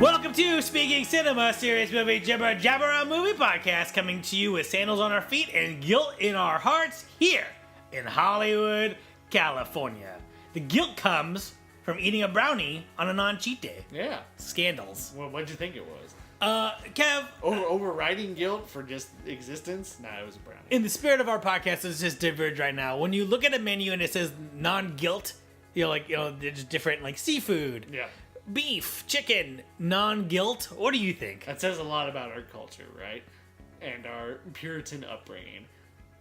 Welcome to Speaking Cinema, serious movie jibber jabber, a movie podcast coming to you with sandals on our feet and guilt in our hearts here in Hollywood, California. The guilt comes from eating a brownie on a non-cheat day. Yeah. Scandals. Well, what'd you think it was? Kev. Overriding guilt for just existence? Nah, it was a brownie. In the spirit of our podcast, let's just diverge right now. When you look at a menu and it says non-guilt, there's different, like, seafood. Yeah. Beef, chicken, non-guilt. What do you think? That says a lot about our culture, right? And our Puritan upbringing.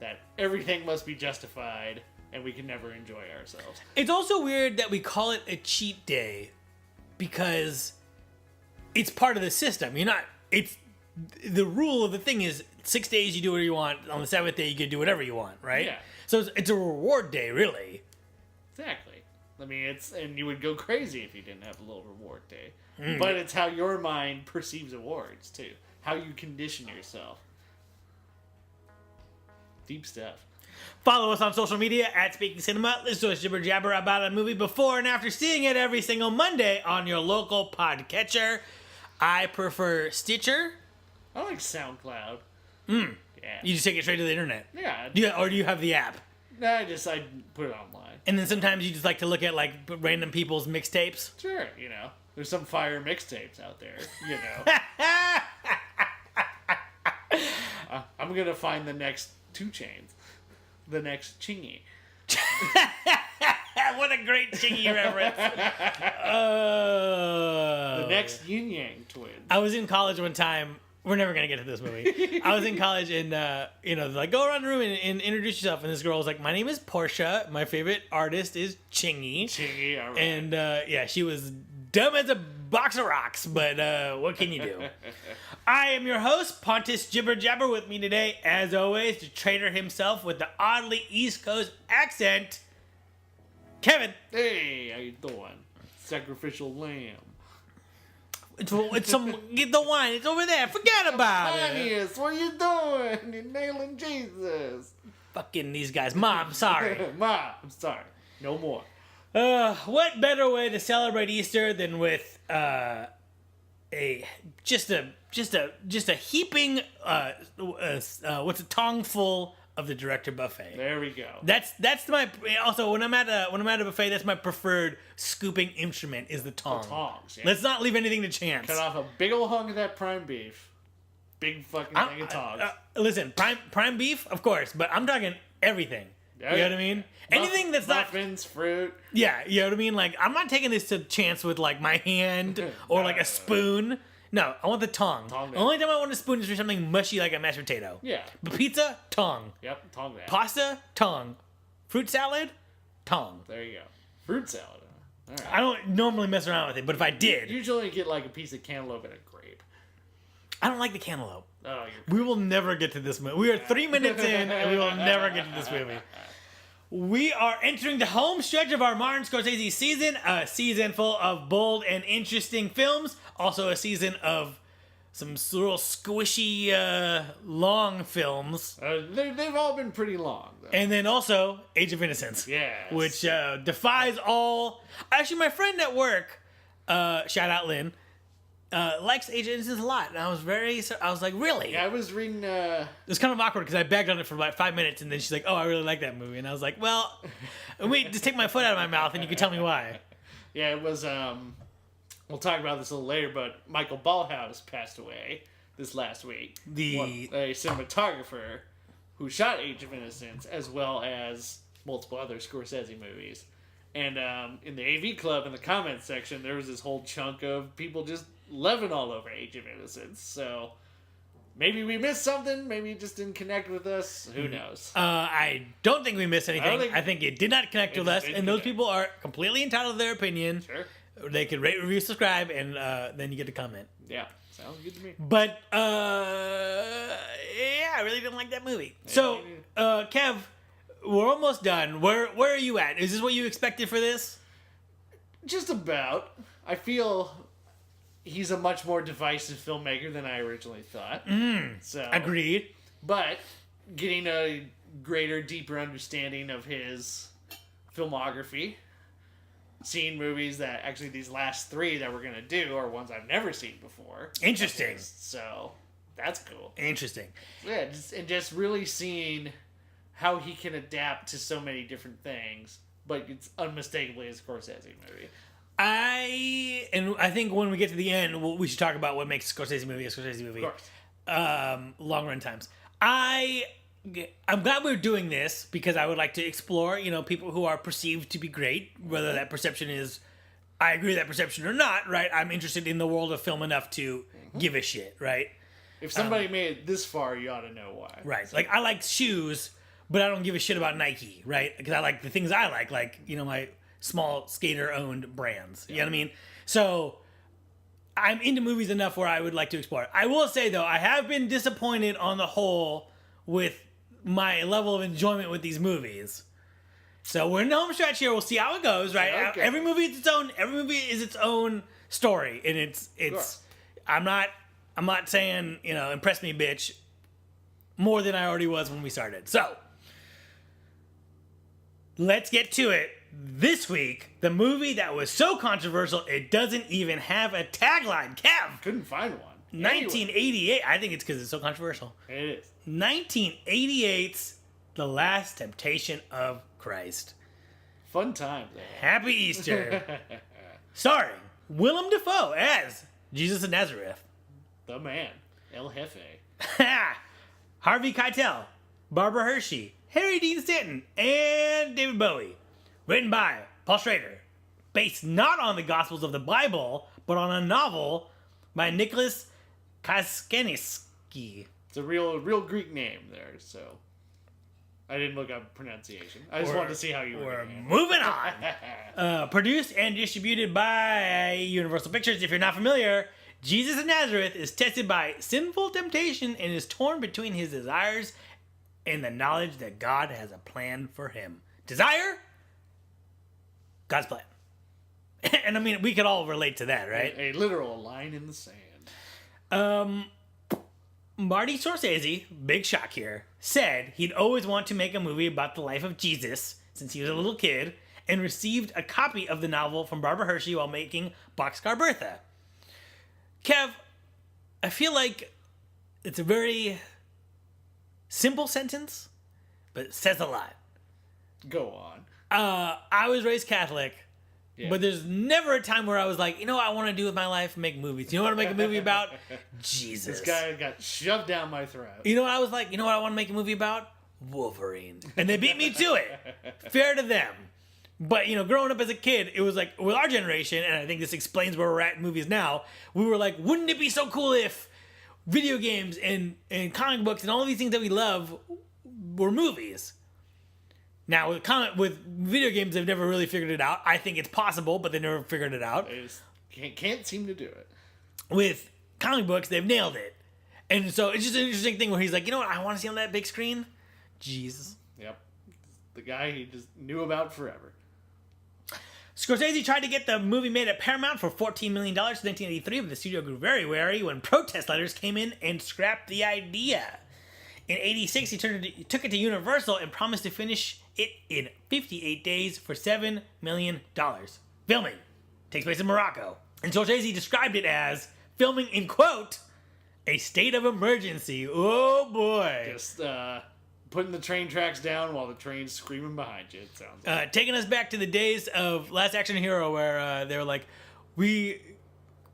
That everything must be justified and we can never enjoy ourselves. It's also weird that we call it a cheat day because it's part of the system. It's the rule of the thing is 6 days you do whatever you want. On the 7th day you can do whatever you want, right? Yeah. So it's a reward day, really. Exactly. I mean, and you would go crazy if you didn't have a little reward day. But it's how your mind perceives awards, too. How you condition yourself. Deep stuff. Follow us on social media at Speaking Cinema. Listen to us jibber jabber about a movie before and after seeing it every single Monday on your local podcatcher. I prefer Stitcher. I like SoundCloud. Yeah. Yeah. You just take it straight to the internet. Yeah. Or do you have the app? Nah, I put it online. And then sometimes you just like to look at like random people's mixtapes. Sure, there's some fire mixtapes out there, I'm gonna find the next 2 Chainz, the next Chingy. What a great Chingy reference. The next Yin Yang twins. I was in college one time. We're never going to get to this movie. I was in college and, like, go around the room and introduce yourself. And this girl was like, my name is Portia. My favorite artist is Chingy. Chingy, all right. And, she was dumb as a box of rocks. But what can you do? I am your host, Pontus Jibber Jabber. With me today, as always, the trader himself with the oddly East Coast accent, Kevin. Hey, how you doing? Sacrificial lamb. It's some get the wine. It's over there. Forget about it. Phineas, what are you doing? You're nailing Jesus. Fucking these guys. Mom, sorry. Ma, I'm sorry. No more. What better way to celebrate Easter than with just a heaping what's a tong full of the director buffet. There we go. That's my also when I'm at a buffet, that's my preferred scooping instrument is the tong. The tongs. Yeah. Let's not leave anything to chance. Cut off a big old hunk of that prime beef. Big fucking thing of tongs. Listen, prime beef, of course, but I'm talking everything. Yeah, you know what I mean? Anything that's muffins, fruit. Yeah, you know what I mean? Like, I'm not taking this to chance with, like, my hand or, like, a spoon. No, I want the tong. The only time I want a spoon is for something mushy like a mashed potato. Yeah. But pizza, tong. Yep, tong that. Pasta, tong. Fruit salad, tong. There you go. Fruit salad. All right. I don't normally mess around with it, but if I did... Usually get, like, a piece of cantaloupe and a grape. I don't like the cantaloupe. Oh, we will never get to this movie. We are 3 minutes in, and we will never get to this movie. We are entering the home stretch of our Martin Scorsese season, a season full of bold and interesting films, also a season of some real squishy, long films. They've all been pretty long, though. And then also Age of Innocence. Yes. Which defies all... Actually, my friend at work, shout out Lynn, likes Age of Innocence a lot. And I was like, really? Yeah, I was reading... It was kind of awkward because I bagged on it for like 5 minutes and then she's like, oh, I really like that movie. And I was like, well, wait, just take my foot out of my mouth and you can tell me why. Yeah, it was, we'll talk about this a little later, but Michael Ballhaus passed away this last week. A cinematographer who shot Age of Innocence as well as multiple other Scorsese movies. And in the AV Club, in the comments section, there was this whole chunk of people just loving all over Age of Innocence. So maybe we missed something. Maybe it just didn't connect with us. Who knows? I don't think we missed anything. I think it did not connect with us. And those people are completely entitled to their opinion. Sure. They can rate, review, subscribe, and then you get to comment. Yeah, sounds good to me. But, I really didn't like that movie. Yeah, so, Kev, we're almost done. Where are you at? Is this what you expected for this? Just about. I feel he's a much more divisive filmmaker than I originally thought. So agreed. But getting a greater, deeper understanding of his filmography seeing movies that actually these last 3 that we're gonna do are ones I've never seen before. Interesting. So that's cool. Interesting. Yeah, just really seeing how he can adapt to so many different things, but it's unmistakably a Scorsese movie. I think when we get to the end, we should talk about what makes a Scorsese movie a Scorsese movie. Of course. Long run times. I'm glad we're doing this because I would like to explore, people who are perceived to be great, whether that perception is, I agree with that perception or not, right? I'm interested in the world of film enough to give a shit, right? If somebody made it this far, you ought to know why. Right. So. Like, I like shoes, but I don't give a shit about Nike, right? Because I like the things I like, my small skater-owned brands. You know what I mean? So I'm into movies enough where I would like to explore it. I will say, though, I have been disappointed on the whole with my level of enjoyment with these movies. So we're in the home stretch here. We'll see how it goes, right? Okay. Every movie is its own. Every movie is its own story, and it's. Sure. I'm not saying impress me, bitch, more than I already was when we started. So let's get to it. This week, the movie that was so controversial it doesn't even have a tagline. Kev, couldn't find one. 1988. I think it's because it's so controversial. It is. 1988's The Last Temptation of Christ. Fun time. Happy Easter. Starring Willem Dafoe as Jesus of Nazareth. The man. El Jefe. Harvey Keitel, Barbara Hershey, Harry Dean Stanton, and David Bowie. Written by Paul Schrader. Based not on the Gospels of the Bible, but on a novel by Nicholas Kaskeniski. It's a real Greek name there, so I didn't look up pronunciation. I just wanted to see how you were. We're moving on. Produced and distributed by Universal Pictures. If you're not familiar, Jesus of Nazareth is tested by sinful temptation and is torn between his desires and the knowledge that God has a plan for him. Desire? God's plan. And I mean, we could all relate to that, right? A literal line in the sand. Marty Scorsese, big shock here, said he'd always want to make a movie about the life of Jesus since he was a little kid and received a copy of the novel from Barbara Hershey while making Boxcar Bertha. Kev, I feel like it's a very simple sentence, but it says a lot. Go on. I was raised Catholic, but there's never a time where I was like, what I want to do with my life? Make movies. You know what I make a movie about? Jesus. This guy got shoved down my throat. You know what I was like? You know what I want to make a movie about? Wolverine. And they beat me to it. Fair to them. But, growing up as a kid, it was like, with our generation, and I think this explains where we're at in movies now, we were like, wouldn't it be so cool if video games and comic books and all of these things that we love were movies? Now, with video games, they've never really figured it out. I think it's possible, but they never figured it out. They just can't seem to do it. With comic books, they've nailed it. And so it's just an interesting thing where he's like, you know what I want to see on that big screen? Jesus. Yep. The guy he just knew about forever. Scorsese tried to get the movie made at Paramount for $14 million in 1983, but the studio grew very wary when protest letters came in and scrapped the idea. In 86, he took it to Universal and promised to finish it in 58 days for $7 million. Filming takes place in Morocco. And Scorsese described it as filming in, quote, a state of emergency. Oh, boy. Just putting the train tracks down while the train's screaming behind you, it sounds like. Taking us back to the days of Last Action Hero where they were like, we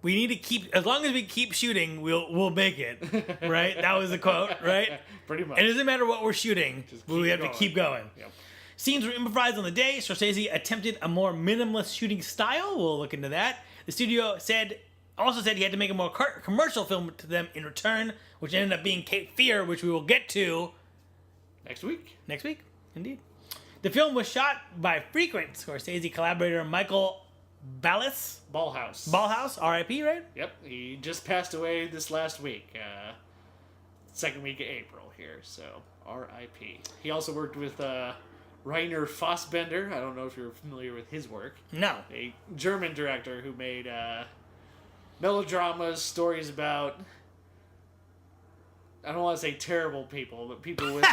need to keep, as long as we keep shooting, we'll make it, right? That was the quote, right? Pretty much. It doesn't matter what we're shooting, we have to keep going. Yep. Scenes were improvised on the day. Scorsese attempted a more minimalist shooting style. We'll look into that. The studio also said he had to make a more commercial film to them in return, which ended up being Cape Fear, which we will get to next week. Next week, indeed. The film was shot by frequent Scorsese collaborator Michael Ballhaus, R.I.P., right? Yep, he just passed away this last week, second week of April here, so R.I.P. He also worked with Rainer Fassbender. I don't know if you're familiar with his work. No. A German director who made melodramas, stories about, I don't want to say terrible people, but people with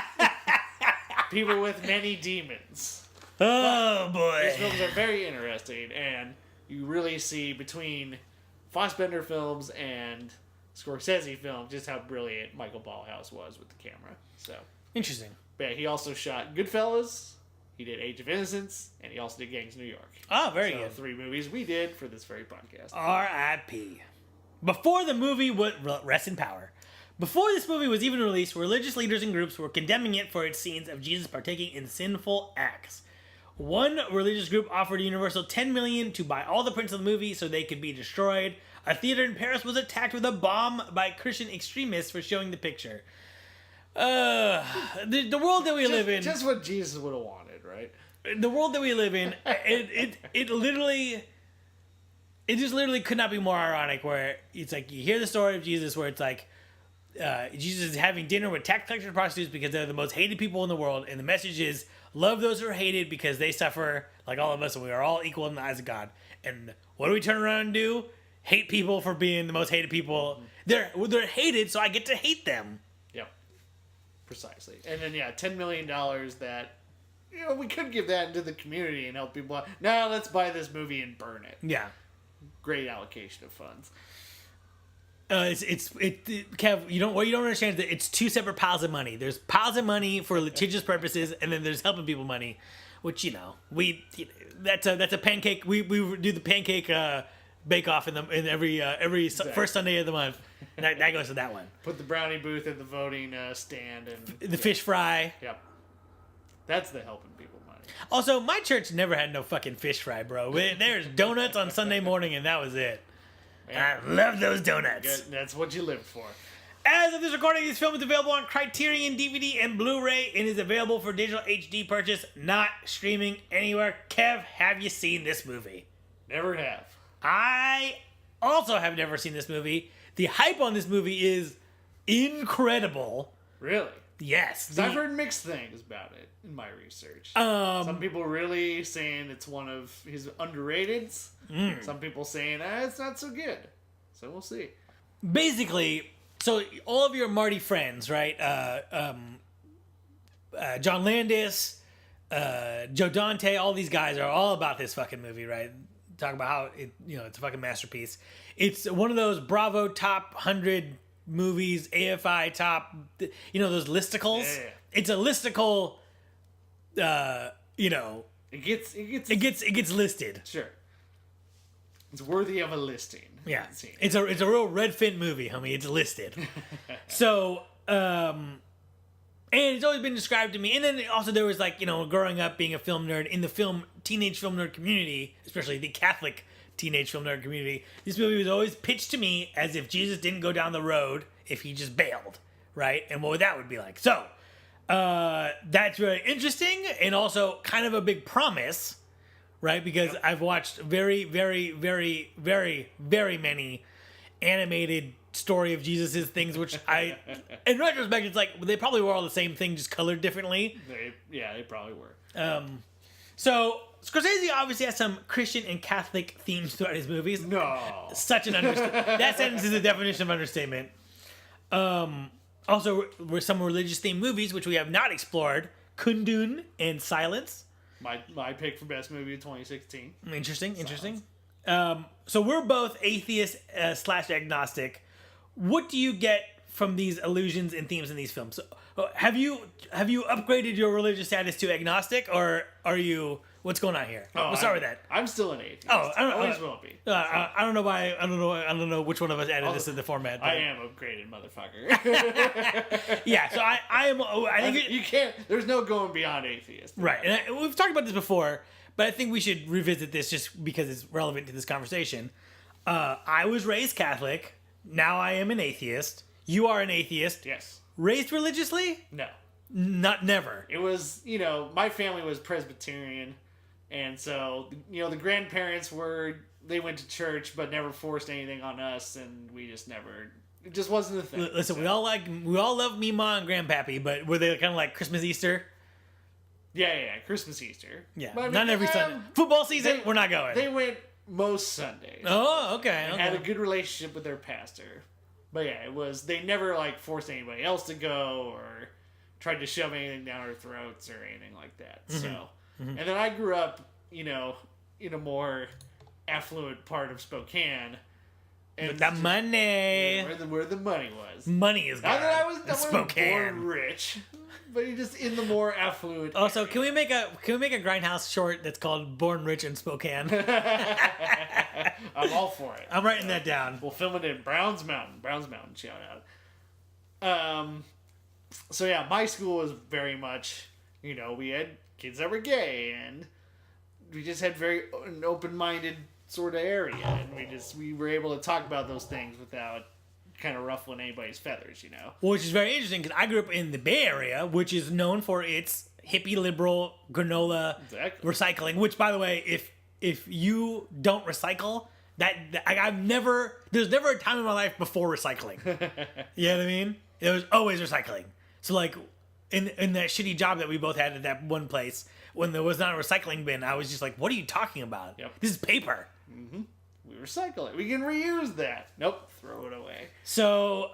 people with many demons. Oh boy. These films are very interesting, and you really see between Fassbender films and Scorsese films just how brilliant Michael Ballhaus was with the camera. So Interesting. But yeah, he also shot Goodfellas, he did Age of Innocence, and he also did Gangs of New York. Oh, very good. 3 movies we did for this very podcast. R.I.P. Before the movie was... Rest in power. Before this movie was even released, religious leaders and groups were condemning it for its scenes of Jesus partaking in sinful acts. One religious group offered Universal $10 million to buy all the prints of the movie so they could be destroyed. A theater in Paris was attacked with a bomb by Christian extremists for showing the picture. The world that we live in... Just what Jesus would have wanted, right? The world that we live in, it literally... It just literally could not be more ironic, where it's like, you hear the story of Jesus where it's like, Jesus is having dinner with tax collectors and prostitutes because they're the most hated people in the world, and the message is, love those who are hated because they suffer like all of us, and we are all equal in the eyes of God. And what do we turn around and do? Hate people for being the most hated people. Mm-hmm. They're hated, so I get to hate them. Yep. Precisely. And then, yeah, $10 million that, we could give that into the community and help people out. Now let's buy this movie and burn it. Yeah. Great allocation of funds. Kev, what you don't understand is that it's 2 separate piles of money. There's piles of money for litigious purposes, and then there's helping people money, which that's a pancake. We do the pancake bake off in every exactly. First Sunday of the month. That goes to that one. Put the brownie booth at the voting stand and the fish fry. Yep, that's the helping people money. Also, my church never had no fucking fish fry, bro. There's donuts on Sunday morning, and that was it. Man, I love those donuts. Good. That's what you lived for. As of this recording, this film is available on Criterion DVD and Blu-ray and is available for digital HD purchase, not streaming anywhere. Kev, have you seen this movie? Never have. I also have never seen this movie. The hype on this movie is incredible. Really? Yes. I've heard mixed things about it in my research. Some people really saying it's one of his underrateds. Some people saying it's not so good. So we'll see. Basically, so all of your Marty friends, right? John Landis, Joe Dante, all these guys are all about this fucking movie, right? Talk about how it's a fucking masterpiece. It's one of those Bravo top 100 movies, AFI top, those listicles. Yeah. It's a listicle. It gets listed. Sure. It's worthy of a listing. Yeah. It's a real Redfin movie, homie. It's listed. So, and it's always been described to me. And then also there was growing up being a film nerd in the teenage film nerd community, especially the Catholic teenage film nerd community. This movie was always pitched to me as if Jesus didn't go down the road if he just bailed, right? And what that would be like. So, that's very interesting and also kind of a big promise, right? Because I've watched very, very, very, very, very many animated story of Jesus' things, which in retrospect, it's like they probably were all the same thing, just colored differently. They probably were. So Scorsese obviously has some Christian and Catholic themes throughout his movies. No, such an understatement. That sentence is the definition of understatement. Also, were some religious themed movies which we have not explored: Kundun and Silence. My pick for best movie of 2016. Interesting. So we're both atheist / agnostic. What do you get from these allusions and themes in these films? So, have you upgraded your religious status to agnostic, or are you? What's going on here? We'll start with that. I'm still an atheist. Always will be. I don't know why. I don't know which one of us added this in the format. But... I am upgraded, motherfucker. Yeah. So I am. I think you can't. There's no going beyond atheist. Right. And we've talked about this before, but I think we should revisit this just because it's relevant to this conversation. I was raised Catholic. Now I am an atheist. You are an atheist. Yes. Raised religiously? No. Never. It was, my family was Presbyterian. And so, the grandparents they went to church, but never forced anything on us. And we just never, it just wasn't a thing. Listen, we all love Meemaw and Grandpappy, but were they kind of like Christmas, Easter? Yeah. Christmas, Easter. Yeah. But not every Sunday. Football season, we're not going. They went most Sundays. Oh, okay. Had a good relationship with their pastor. But yeah, they never forced anybody else to go or tried to shove anything down our throats or anything like that. Mm-hmm. So And then I grew up, in a more affluent part of Spokane. And But the money. Where the money was. Money is Not gone. that I was Spokane. born rich, but you're just in the more affluent. Also, area. can we make a Grindhouse short that's called "Born Rich in Spokane"? I'm all for it. I'm writing that down. We'll film it in Browns Mountain. Shout out. So yeah, my school was very much, we had kids that were gay, and we just had an open-minded sort of area, and we were able to talk about those things without kind of ruffling anybody's feathers, Which is very interesting because I grew up in the Bay Area, which is known for its hippie liberal granola recycling. Which, by the way, if you don't recycle, there's never a time in my life before recycling. You know what I mean? It was always recycling. So like in that shitty job that we both had at that one place, when there was not a recycling bin, I was just like, "What are you talking about? Yep. This is paper." Mm-hmm. We recycle it. We can reuse that. Nope, throw it away. So,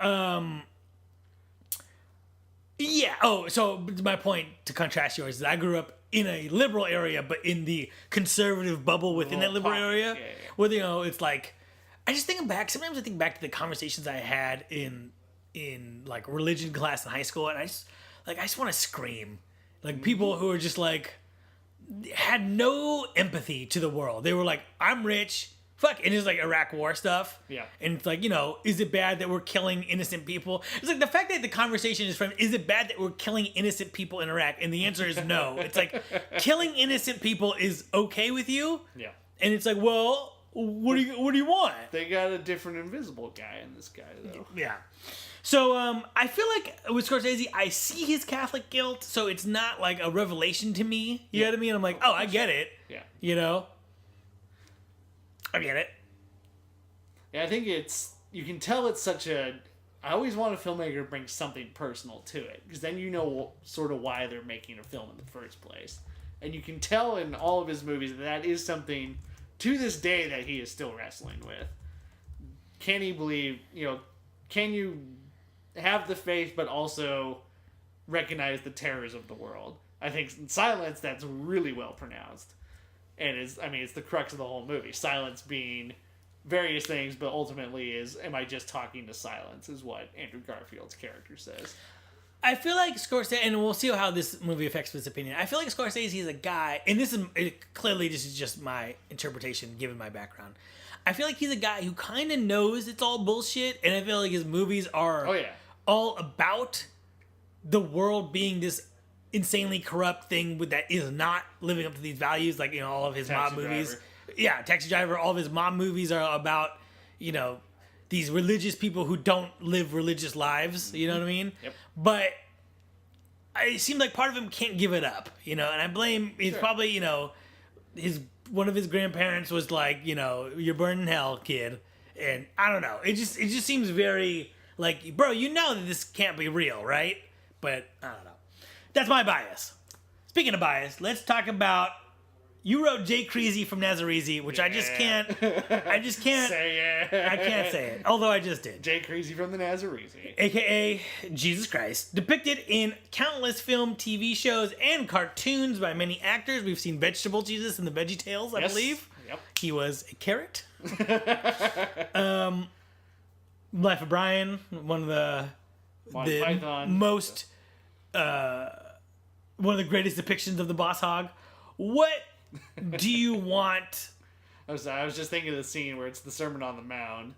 yeah. Oh, so my point to contrast yours is I grew up in a liberal area, but in the conservative bubble within that liberal area, where it's like, I just think back. Sometimes I think back to the conversations I had in like religion class in high school, and I just want to scream, like people who are just like had no empathy to the world. They were like, I'm rich. Fuck, and it's like Iraq war stuff. Yeah. And it's like, is it bad that we're killing innocent people? It's like the fact that the conversation is from, is it bad that we're killing innocent people in Iraq? And the answer is no. It's like, killing innocent people is okay with you? Yeah. And it's like, well, what do you want? They got a different invisible guy in this guy, though. Yeah. So, I feel like with Scorsese, I see his Catholic guilt, so it's not like a revelation to me. You know what I mean? I'm like, oh, I get it. Yeah. I get it. Yeah, I think you can tell it's I always want a filmmaker to bring something personal to it, because then you know sort of why they're making a film in the first place. And you can tell in all of his movies that is something, to this day, that he is still wrestling with. Can he believe, can you have the faith, but also recognize the terrors of the world? I think in Silence, that's really well pronounced. And it's the crux of the whole movie. Silence being various things, but ultimately am I just talking to silence, is what Andrew Garfield's character says. I feel like Scorsese, and we'll see how this movie affects his opinion. I feel like Scorsese is a guy, and this is just my interpretation given my background. I feel like he's a guy who kind of knows it's all bullshit, and I feel like his movies are all about the world being this insanely corrupt thing that is not living up to these values, like all of his mob movies. Yeah, Taxi Driver. All of his mob movies are about these religious people who don't live religious lives. You know what I mean? Yep. But it seems like part of him can't give it up. And I blame it's probably one of his grandparents was like you're burning in hell, kid, and I don't know. It just seems very like, bro, that this can't be real, right? But I don't know. That's my bias. Speaking of bias, let's talk about. You wrote Jay Creasy from Nazarese, which I just can't. Say it. I can't say it, although I just did. Jay Creasy from the Nazarese, AKA Jesus Christ, depicted in countless film, TV shows, and cartoons by many actors. We've seen Vegetable Jesus in the Veggie Tales, I believe. Yep. He was a carrot. Life of Brian, one of the most. One of the greatest depictions of the boss hog. What do you want? I was just thinking of the scene where it's the Sermon on the Mount,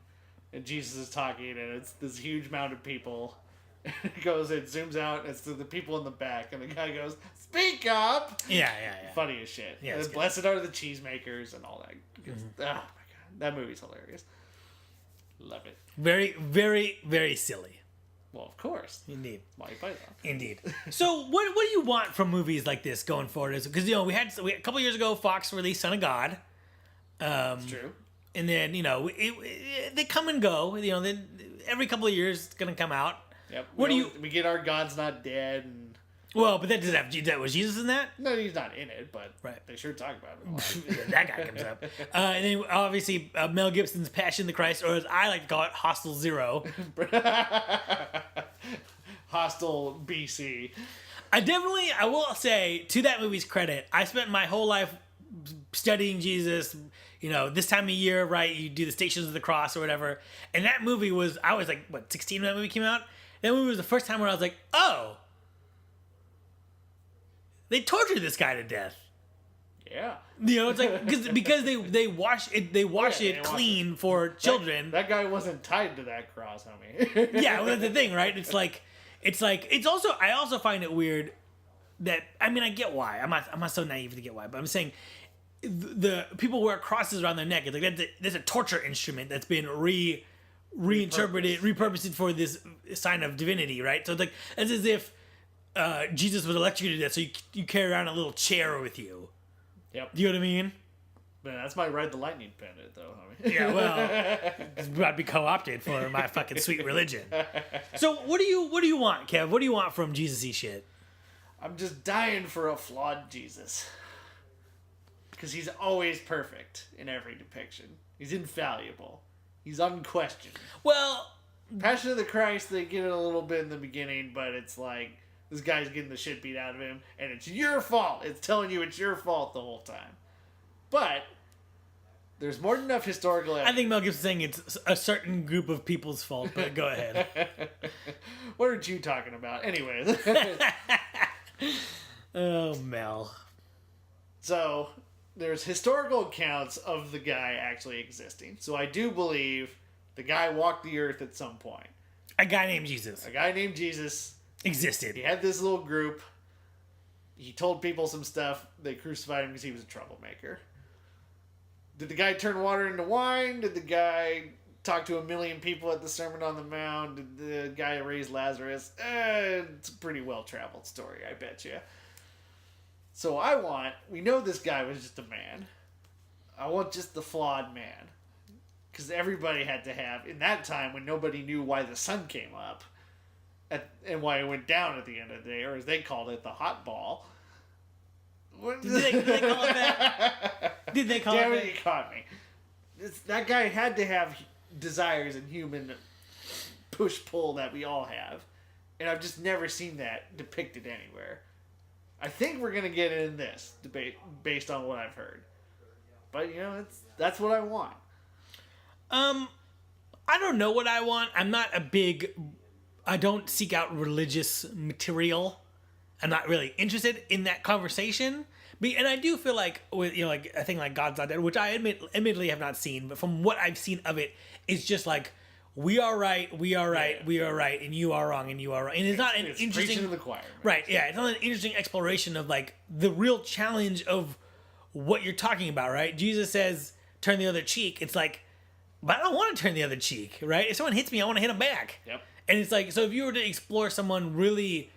and Jesus is talking, and it's this huge mound of people. And it zooms out, and it's the people in the back, and the guy goes, "Speak up!" Yeah. Funny as shit. Yeah, and blessed are the cheesemakers and all that. Oh my god, that movie's hilarious. Love it. Very, very, very silly. Well, of course. Indeed. Monty Python. Indeed. So, what do you want from movies like this going forward? Because we had a couple years ago, Fox released Son of God. It's true. And then they come and go. Then every couple of years it's gonna come out. Yep. We get Our God's Not Dead and. Well, but was Jesus in that? No, he's not in it, but right. They sure talk about it a lot. That guy comes up. And then obviously Mel Gibson's Passion of the Christ, or as I like to call it, Hostel Zero. Hostel BC. I will say, to that movie's credit, I spent my whole life studying Jesus. You know, this time of year, right? You do the Stations of the Cross or whatever. And that movie was, I was like, what, 16 when that movie came out? That movie was the first time where I was like, oh, they tortured this guy to death. Yeah. You know, it's like because they wash it clean for children. That guy wasn't tied to that cross, homie. Yeah, well, that's the thing, right? It's also I also find it weird that, I mean, I get why. I'm not so naive to get why, but I'm saying the people wear crosses around their neck. It's like that's a torture instrument that's been repurposed for this sign of divinity, right? So it's like it's as if Jesus was electrocuted to death, so you carry around a little chair with you. Yep. Do you know what I mean? Man, that's my Ride the Lightning pendant, though, homie. Yeah, well, it's about to be co-opted for my fucking sweet religion. So what do you want, Kev? What do you want from Jesus-y shit? I'm just dying for a flawed Jesus. Because he's always perfect in every depiction. He's infallible. He's unquestioned. Well, Passion of the Christ, they get it a little bit in the beginning, but it's like, this guy's getting the shit beat out of him, and it's your fault. It's telling you it's your fault the whole time. But there's more than enough historical evidence. I think Mel Gibson's saying it's a certain group of people's fault, but go ahead. What are you talking about? Anyways. Oh, Mel. So, there's historical accounts of the guy actually existing. So I do believe the guy walked the earth at some point. A guy named Jesus. A guy named Jesus Existed. He had this little group. He told people some stuff. They crucified him because he was a troublemaker. Did the guy turn water into wine? Did the guy talk to 1 million people at the Sermon on the Mount? Did the guy raise Lazarus? It's a pretty well-traveled story, I bet you. So we know this guy was just a man. I want just the flawed man. Because everybody had to have, in that time when nobody knew why the sun came up, and why it went down at the end of the day, or as they called it, the hot ball. Did they call it that? Did they call Damn it it, you caught me. That guy had to have desires and human push-pull that we all have. And I've just never seen that depicted anywhere. I think we're going to get in this debate based on what I've heard. But, that's what I want. I don't know what I want. I don't seek out religious material. I'm not really interested in that conversation. And I do feel like with like a thing like God's Not Dead, which I admittedly have not seen, but from what I've seen of it, it's just like we are right, we are right, yeah. We are right, and you are wrong, and you are wrong. And it's not an interesting preaching to the choir, right? Yeah, it's not an interesting exploration of like the real challenge of what you're talking about, right? Jesus says, "Turn the other cheek." It's like, but I don't want to turn the other cheek, right? If someone hits me, I want to hit them back. Yep. And it's like, so if you were to explore someone really,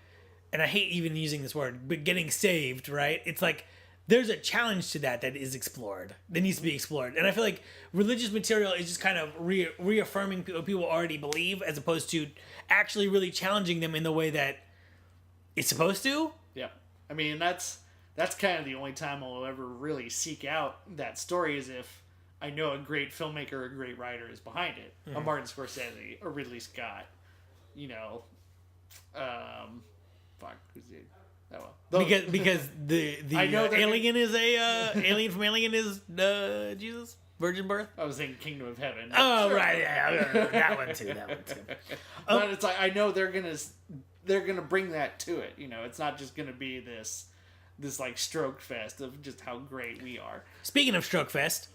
and I hate even using this word, but getting saved, right? It's like, there's a challenge to that is explored, that needs to be explored. And I feel like religious material is just kind of reaffirming what people already believe, as opposed to actually really challenging them in the way that it's supposed to. Yeah. I mean, that's kind of the only time I'll ever really seek out that story, is if I know a great filmmaker or a great writer is behind it. Mm-hmm. A Martin Scorsese, a Ridley Scott, fuck, who's the... Oh, well. Because the alien is alien from Alien is Jesus, virgin birth. I was thinking Kingdom of Heaven. Oh sure. Right, yeah, that one too. But it's like I know they're gonna bring that to it. It's not just gonna be this like stroke fest of just how great we are. Speaking of stroke fest,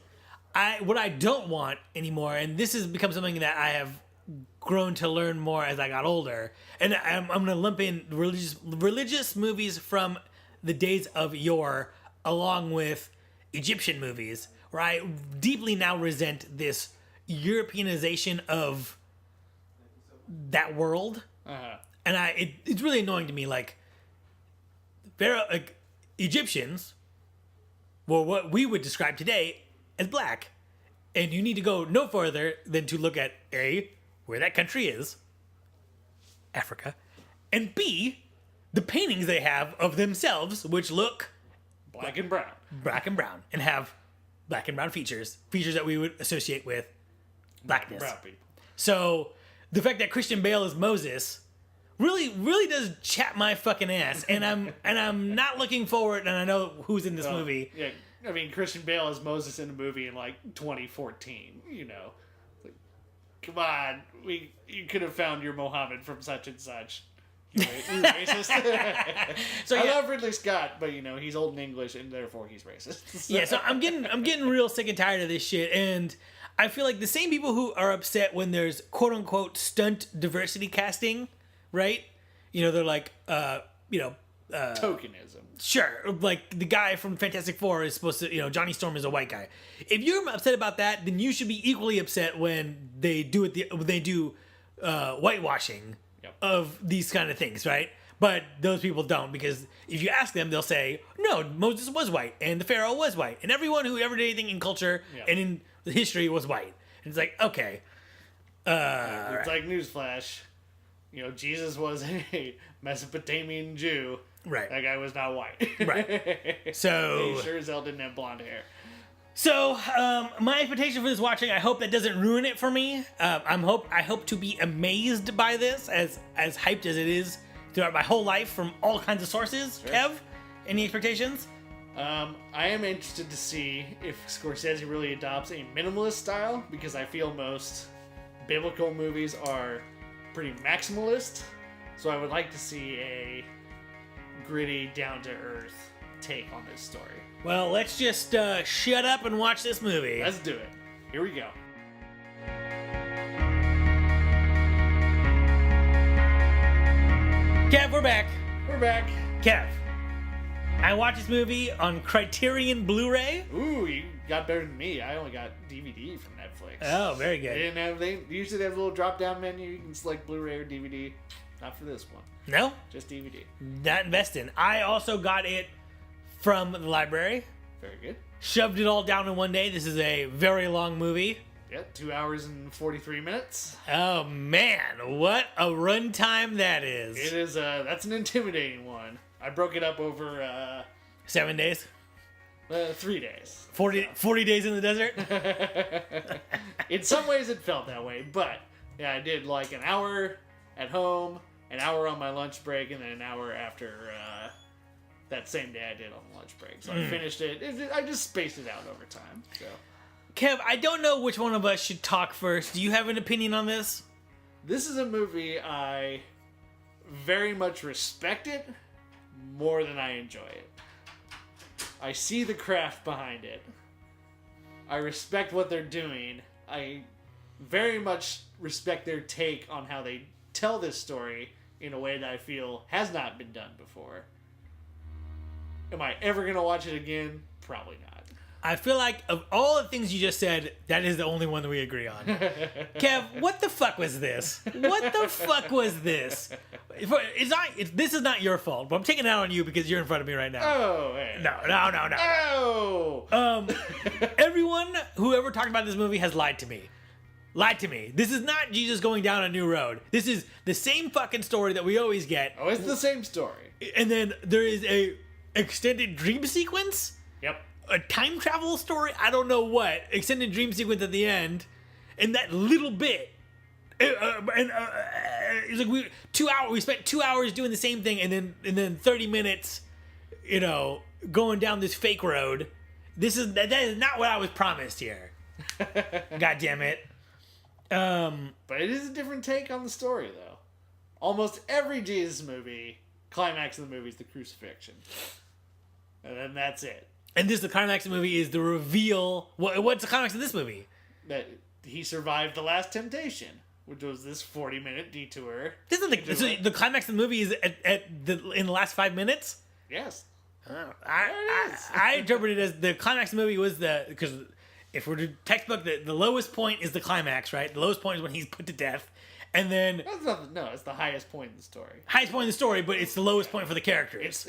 what I don't want anymore, and this has become something that I have grown to learn more as I got older, and I'm going to lump in religious movies from the days of yore, along with Egyptian movies, where I deeply now resent this Europeanization of that world. Uh-huh. And it's really annoying to me. Like Egyptians were what we would describe today as black, and you need to go no further than to look at where that country is, Africa, and B, the paintings they have of themselves, which look black and brown, and have black and brown features that we would associate with blackness. Brown people. So the fact that Christian Bale is Moses really does chap my fucking ass, and I'm not looking forward. And I know who's in this movie. Yeah, I mean Christian Bale as Moses in a movie in like 2014. You know, like, come on, you could have found your Mohammed from such and such. You racist. So I love Ridley Scott, but you know he's old and English, and therefore he's racist. Yeah, so I'm getting real sick and tired of this shit, and I feel like the same people who are upset when there's quote unquote stunt diversity casting, right? You know, they're like, tokenism. Sure, like the guy from Fantastic Four is supposed to, Johnny Storm is a white guy. If you're upset about that, then you should be equally upset when they do whitewashing of these kind of things, right? But those people don't, because if you ask them, they'll say, no, Moses was white, and the Pharaoh was white, and everyone who ever did anything in culture and in history was white. And it's like, okay. It's like newsflash. You know, Jesus was a Mesopotamian Jew. Right. That guy was not white. Right. So... he sure as hell didn't have blonde hair. So, my expectation for this watching, I hope that doesn't ruin it for me. I hope to be amazed by this, as hyped as it is throughout my whole life from all kinds of sources. Sure. Kev, any expectations? I am interested to see if Scorsese really adopts a minimalist style, because I feel most biblical movies are pretty maximalist. So I would like to see a gritty, down-to-earth take on this story. Well, let's just shut up and watch this movie. Let's do it. Here we go. Kev, we're back. We're back. Kev, I watched this movie on Criterion Blu-ray. Ooh, you got better than me. I only got DVD from Netflix. Oh, very good. They usually have a little drop-down menu. You can select Blu-ray or DVD. Not for this one. No? Just DVD. Not investing. I also got it from the library. Very good. Shoved it all down in one day. This is a very long movie. Yeah, 2 hours and 43 minutes. Oh man, what a runtime that is. It is, that's an intimidating one. I broke it up over, 7 days? 3 days. 40 days in the desert? In some ways it felt that way, but yeah, I did like an hour at home, an hour on my lunch break, and then an hour after, that same day I did on lunch break. So I finished it. I just spaced it out over time. So, Kev, I don't know which one of us should talk first. Do you have an opinion on this? this is a movie I very much respect it more than I enjoy it. I see the craft behind it. I respect what they're doing. I very much respect their take on how they tell this story in a way that I feel has not been done before. Am I ever going to watch it again? Probably not. I feel like of all the things you just said, that is the only one that we agree on. Kev, what the fuck was this? What the fuck was this? This is not your fault, but I'm taking it out on you because you're in front of me right now. Oh, hey. No. Oh! Everyone who ever talked about this movie has lied to me. Lied to me. This is not Jesus going down a new road. This is the same fucking story that we always get. Oh, it's the same story. And then there is a extended dream sequence? Yep. A time travel story? I don't know what. Extended dream sequence at the end. And that little bit. It's like we spent 2 hours doing the same thing, and then 30 minutes, going down this fake road. That is not what I was promised here. God damn it. But it is a different take on the story, though. Almost every Jesus movie, climax of the movie is the crucifixion. And then that's it. And the climax of the movie is the reveal. What's the climax of this movie? That he survived the last temptation, which was this 40-minute detour. The climax of the movie is in the last 5 minutes? Yes. I interpret it as the climax of the movie was because if we're to textbook, the lowest point is the climax, right? The lowest point is when he's put to death. And then... it's the highest point in the story. Highest point in the story, but it's the lowest point for the characters.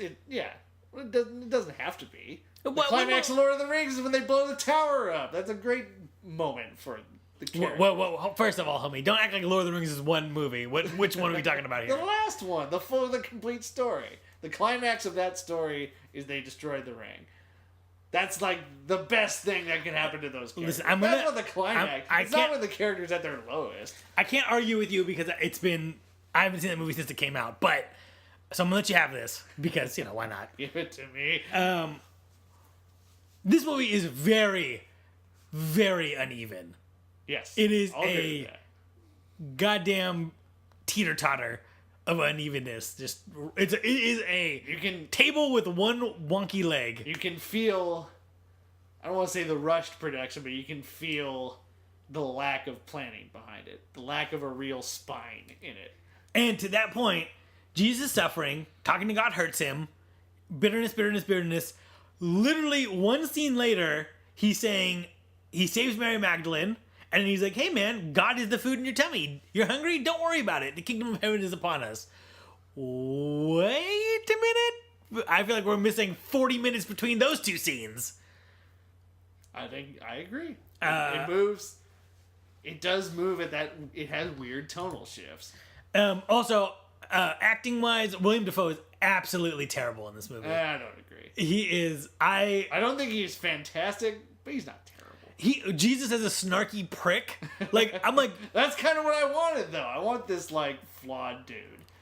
Well, it doesn't have to be. The climax of Lord of the Rings is when they blow the tower up. That's a great moment for the characters. Well, first of all, homie, don't act like Lord of the Rings is one movie. Which one are we talking about here? The last one, the complete story. The climax of that story is they destroy the ring. That's like the best thing that can happen to those characters. Listen, that's not the climax. It's not when the character's at their lowest. I can't argue with you because it's been I haven't seen that movie since it came out, but so I'm gonna let you have this because why not? Give it to me. This movie is very, very uneven. Yes, It is I'll agree with that. goddamn teeter-totter of unevenness. It is a You can table with one wonky leg. you can feel. I don't want to say the rushed production, but you can feel the lack of planning behind it, the lack of a real spine in it. And to that point, Jesus is suffering, talking to God hurts him, bitterness, bitterness, bitterness. Literally, one scene later, he's saying he saves Mary Magdalene, and he's like, "Hey man, God is the food in your tummy. You're hungry? Don't worry about it. The kingdom of heaven is upon us." Wait a minute. I feel like we're missing 40 minutes between those two scenes. I think I agree. It moves. It does move at that. It has weird tonal shifts. Also, acting wise, William Dafoe is absolutely terrible in this movie. I don't agree. He is. I don't think he's fantastic, but he's not terrible. Jesus is a snarky prick. Like I'm like That's kind of what I wanted, though. I want this like flawed dude.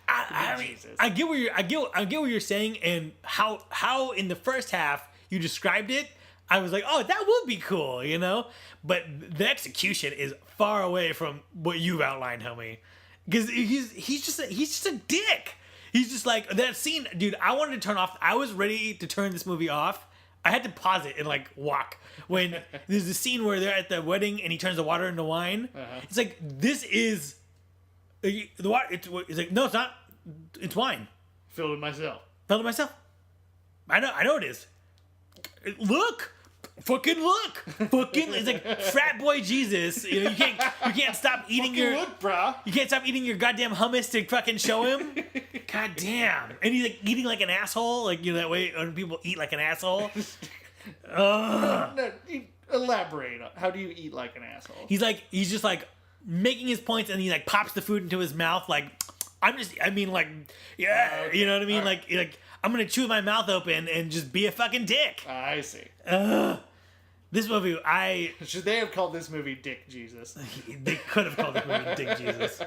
I mean, Jesus. I get what you're saying, and how in the first half you described it. I was like, oh, that would be cool, But the execution is far away from what you've outlined, homie. Because he's just a dick. He's just like that scene, dude. I wanted to turn off. I was ready to turn this movie off. I had to pause it and like walk when there's a scene where they're at the wedding and he turns the water into wine. Uh-huh. It's like this is the water. It's like no, it's not. It's wine. Filled with myself. Felt it myself. I know it is. Look. Fucking look! Fucking, it's like frat boy Jesus. You can't stop eating Look, brah. you can't stop eating your goddamn hummus to fucking show him. God damn! And he's like eating like an asshole, like that way when people eat like an asshole. Ugh. No, elaborate. How do you eat like an asshole? He's just like making his points, and he like pops the food into his mouth, like yeah, Okay. you know what I mean? All right. Like I'm gonna chew my mouth open and just be a fucking dick. I see. This movie, Should they have called this movie Dick Jesus? They could have called this movie Dick Jesus.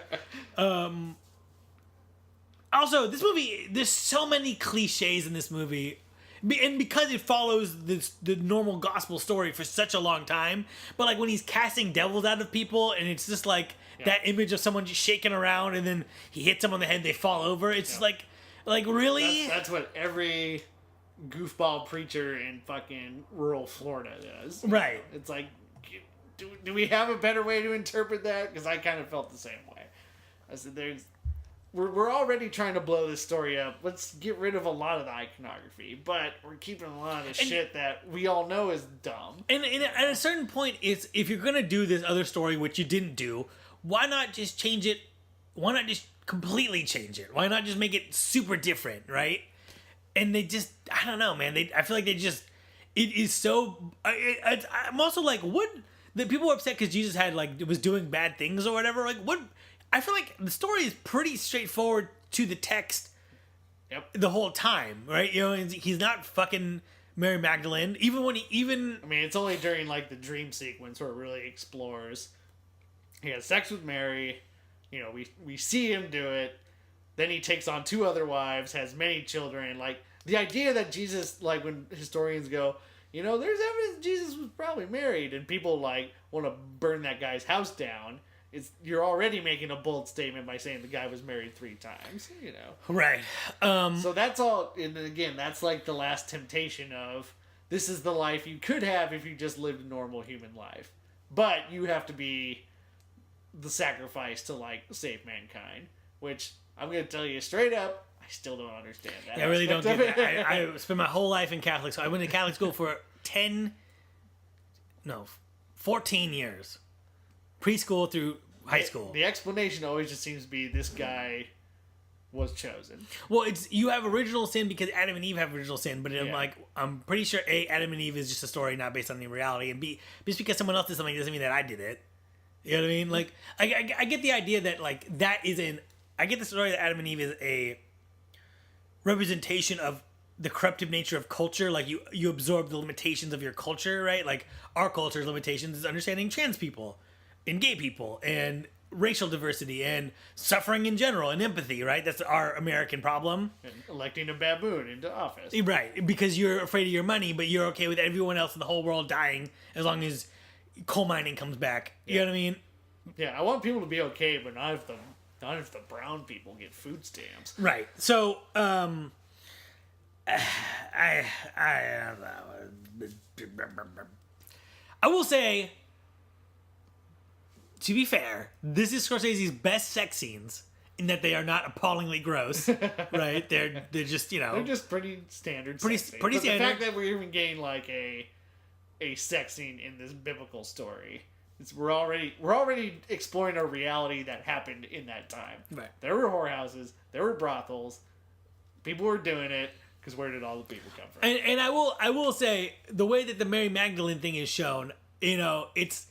Also, this movie, there's so many cliches in this movie. And because it follows the normal gospel story for such a long time. But like when he's casting devils out of people and it's just like that image of someone just shaking around and then he hits them on the head, they fall over. It's just like really? That's what every goofball preacher in fucking rural Florida does. Right. It's like, do we have a better way to interpret that? Because I kind of felt the same way. I said, we're already trying to blow this story up. Let's get rid of a lot of the iconography, but we're keeping a lot of shit that we all know is dumb. And at a certain point, it's if you're gonna do this other story, which you didn't do, why not just change it? Why not just completely change it? Why not just make it super different, right? And they just, I don't know, man. I feel like it is so. I'm also like, what? The people were upset because Jesus was doing bad things or whatever. Like, what? I feel like the story is pretty straightforward to the text. Yep. The whole time, right? He's not fucking Mary Magdalene. I mean, it's only during like the dream sequence where it really explores. He has sex with Mary. We see him do it. Then he takes on 2 other wives, has many children. Like, the idea that Jesus, like, when historians go, there's evidence Jesus was probably married, and people, like, want to burn that guy's house down, you're already making a bold statement by saying the guy was married 3 times, Right. So that's all, and again, that's, like, the last temptation of, this is the life you could have if you just lived a normal human life. But you have to be the sacrifice to, like, save mankind, which... I'm going to tell you straight up, I still don't understand that. Yeah, I really don't get that. I spent my whole life in Catholic school. I went to Catholic school for 14 years. Preschool through high school. The explanation always just seems to be this guy was chosen. Well, you have original sin because Adam and Eve have original sin, but I'm pretty sure A, Adam and Eve is just a story not based on any reality, and B, just because someone else did something doesn't mean that I did it. You know what I mean? Like, I get the idea that, like, that is I get the story that Adam and Eve is a representation of the corruptive nature of culture. Like you absorb the limitations of your culture, right? Like our culture's limitations is understanding trans people and gay people and racial diversity and suffering in general and empathy, right? That's our American problem. And electing a baboon into office. Right, because you're afraid of your money, but you're okay with everyone else in the whole world dying as long as coal mining comes back. You know what I mean? Yeah, I want people to be okay, but not if the brown people get food stamps. Right. So, I will say, to be fair, this is Scorsese's best sex scenes in that they are not appallingly gross, right? They're just they're just pretty standard. Pretty but standard. The fact that we're even getting like a sex scene in this biblical story, we're already exploring a reality that happened in that time. Right. There were whorehouses, there were brothels, people were doing it. Because where did all the people come from? And I will say the way that the Mary Magdalene thing is shown, it's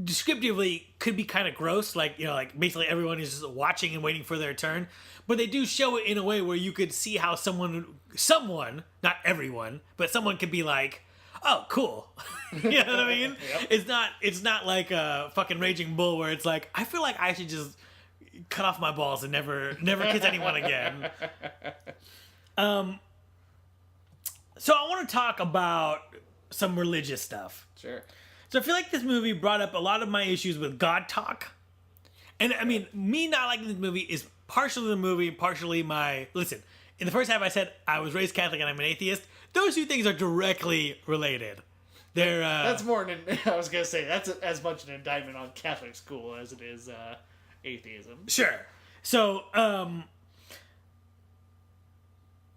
descriptively could be kind of gross, like basically everyone is just watching and waiting for their turn, but they do show it in a way where you could see how someone, not everyone, but someone could be like, oh, cool. You know what I mean? Yep. It's not like a fucking Raging Bull where it's like, I feel like I should just cut off my balls and never kiss anyone again. So I want to talk about some religious stuff. Sure. So I feel like this movie brought up a lot of my issues with God talk. And I mean, me not liking this movie is partially the movie, partially my... Listen, in the first half I said I was raised Catholic and I'm an atheist. Those two things are directly related. They're... That's more than... I was going to say, that's as much an indictment on Catholic school as it is atheism. Sure. So,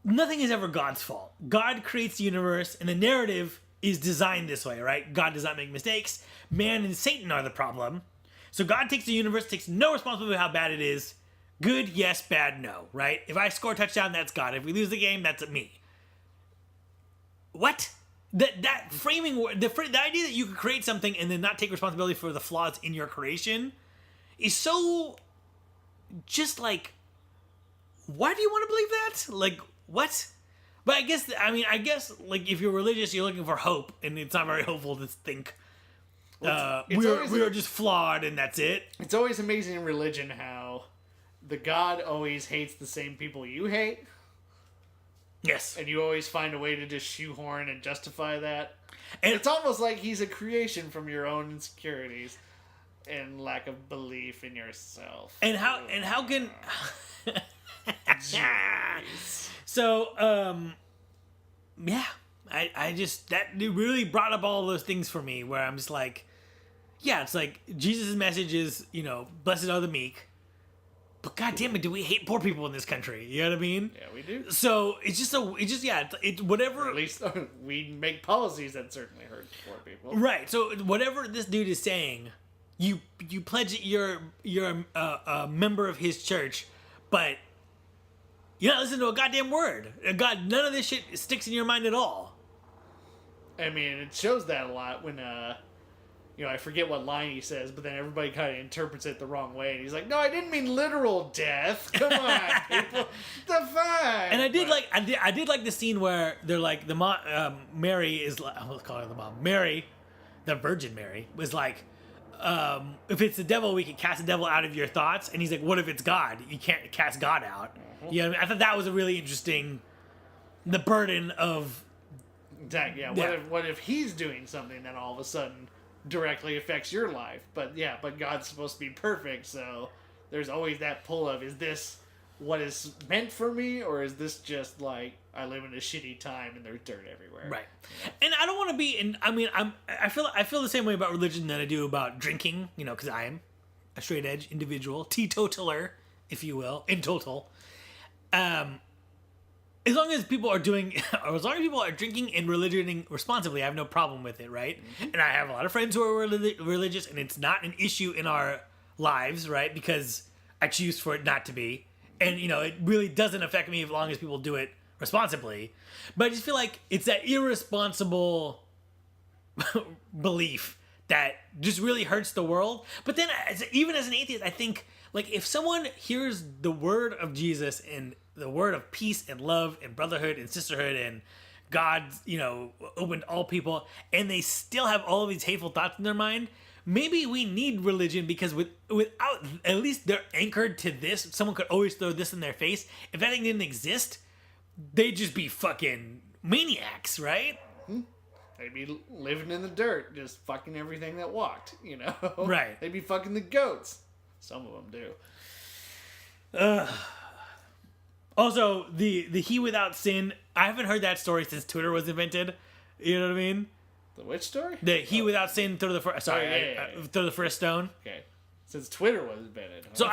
nothing is ever God's fault. God creates the universe, and the narrative is designed this way, right? God does not make mistakes. Man and Satan are the problem. So God takes the universe, takes no responsibility for how bad it is. Good, yes. Bad, no, right? If I score a touchdown, that's God. If we lose the game, that's me. What? That framing, the idea that you could create something and then not take responsibility for the flaws in your creation is so just like, why do you want to believe that? Like, what? But I guess like if you're religious, you're looking for hope, and it's not very hopeful to think we are just flawed and that's it. It's always amazing in religion how the God always hates the same people you hate. Yes. And you always find a way to just shoehorn and justify that. And it's almost like he's a creation from your own insecurities and lack of belief in yourself. And how can... Jeez. So, yeah, I just, that really brought up all those things for me where I'm just like, yeah, it's like Jesus' message is, blessed are the meek. But God damn it, do we hate poor people in this country? You know what I mean? Yeah, we do. So it's whatever. Or at least we make policies that certainly hurt poor people. Right. So whatever this dude is saying, you pledge you're a member of his church, but you're not listening to a goddamn word. God, none of this shit sticks in your mind at all. I mean, it shows that a lot when I forget what line he says, but then everybody kind of interprets it the wrong way. And he's like, no, I didn't mean literal death. Come on, people. The fine. And I did like the scene where they're like, the mom, Mary is like, I was calling her the mom. Mary, the Virgin Mary, was like, if it's the devil, we can cast the devil out of your thoughts. And he's like, what if it's God? You can't cast God out. You know what I mean? I thought that was a really interesting, the burden of... Exactly, yeah. What if he's doing something that all of a sudden directly affects your life? But God's supposed to be perfect, so there's always that pull of, is this what is meant for me, or is this just like I live in a shitty time and there's dirt everywhere? Right. And I don't want to be I feel the same way about religion that I do about drinking, because I am a straight edge individual, teetotaler, if you will, in total. As long as people are drinking and religioning responsibly, I have no problem with it, right? Mm-hmm. And I have a lot of friends who are religious, and it's not an issue in our lives, right? Because I choose for it not to be. And, it really doesn't affect me as long as people do it responsibly. But I just feel like it's that irresponsible belief that just really hurts the world. But then, even as an atheist, I think, like, if someone hears the word of Jesus and the word of peace and love and brotherhood and sisterhood and God, opened all people, and they still have all of these hateful thoughts in their mind, maybe we need religion because without, at least they're anchored to this. Someone could always throw this in their face. If that thing didn't exist, they'd just be fucking maniacs, right? They'd be living in the dirt, just fucking everything that walked, you know? Right. They'd be fucking the goats. Some of them do. Also, the he without sin, I haven't heard that story since Twitter was invented. You know what I mean? The which story? The he without sin throw the first, sorry, yeah. throw the first stone. Okay. Since Twitter was invented. So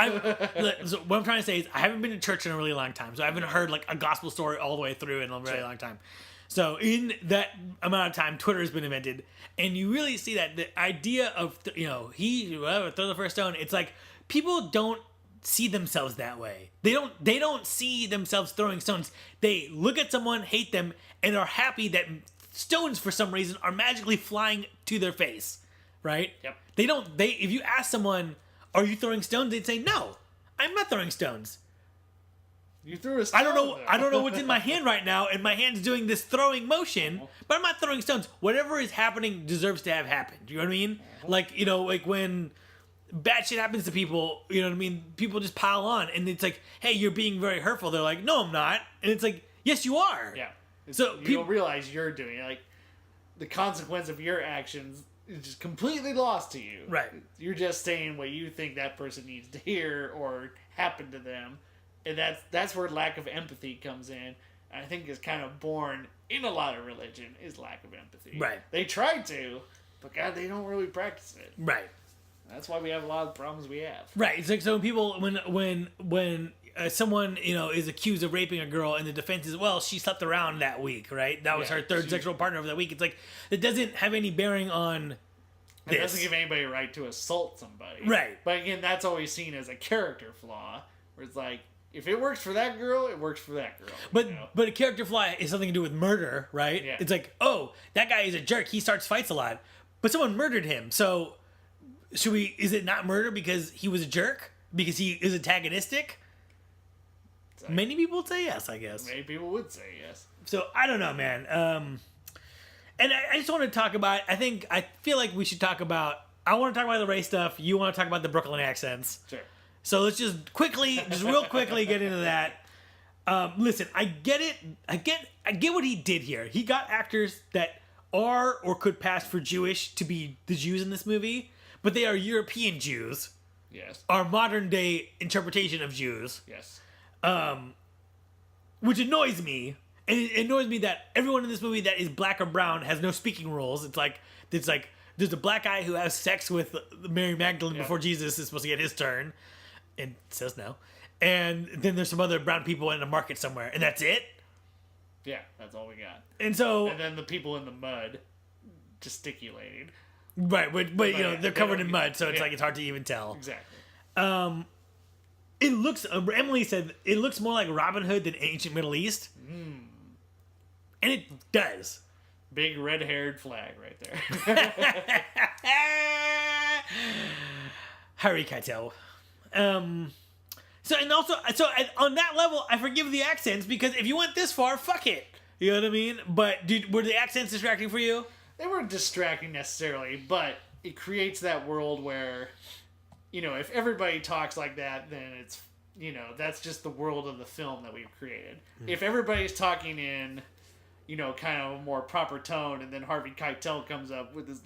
so what I'm trying to say is I haven't been to church in a really long time, so I haven't heard like a gospel story all the way through in a really long time. So in that amount of time, Twitter has been invented, and you really see that the idea of he whatever throw the first stone. It's like people don't see themselves that way. They don't see themselves throwing stones. They look at someone, hate them, and are happy that stones for some reason are magically flying to their face. Right? Yep. If you ask someone, are you throwing stones? They'd say, no, I'm not throwing stones. You threw a stone. I don't know what's in my hand right now, and my hand's doing this throwing motion, but I'm not throwing stones. Whatever is happening deserves to have happened. You know what I mean? Like, like when bad shit happens to people, you know what I mean? People just pile on, and it's like, hey, you're being very hurtful. They're like, no, I'm not. And it's like, yes, you are. Yeah. So you don't realize you're doing it. Like, the consequence of your actions is just completely lost to you. Right. You're just saying what you think that person needs to hear or happened to them. And that's where lack of empathy comes in. And I think is kind of born in a lot of religion is lack of empathy. Right. They try to, but God, they don't really practice it. Right. That's why we have a lot of problems we have. Right. It's like, so when someone is accused of raping a girl and the defense is, well, she slept around that week, right? That was her third sexual partner of that week. It's like it doesn't have any bearing on this. It doesn't give anybody a right to assault somebody. Right. But again, that's always seen as a character flaw, where it's like, if it works for that girl, it works for that girl. But a character flaw is something to do with murder, right? Yeah. It's like, oh, that guy is a jerk. He starts fights a lot, but someone murdered him. So is it not murder because he was a jerk? Because he is antagonistic? Like, many people would say yes, I guess. Many people would say yes. So I don't know, man. And I just want to talk about, I feel like we should talk about, I want to talk about the race stuff. You want to talk about the Brooklyn accents. Sure. So let's just real quickly get into that. Listen, I get it. I get what he did here. He got actors that are or could pass for Jewish to be the Jews in this movie, but they are European Jews. Yes. Our modern day interpretation of Jews. Yes. Which annoys me. And it annoys me that everyone in this movie that is black or brown has no speaking rules. It's like there's a black guy who has sex with Mary Magdalene before Jesus is supposed to get his turn. And says no. And then there's some other brown people in a market somewhere, and that's it? Yeah, that's all we got. And then the people in the mud gesticulating. Right, but they're covered in mud, so it's like it's hard to even tell. Exactly. It looks, Emily said, it looks more like Robin Hood than ancient Middle East. And it does. Big red-haired flag right there. Harry Keitel. So on that level, I forgive the accents because if you went this far, fuck it. You know what I mean? But were the accents distracting for you? They weren't distracting necessarily, but it creates that world where, if everybody talks like that, then it's, that's just the world of the film that we've created. If everybody's talking in, kind of a more proper tone, and then Harvey Keitel comes up with his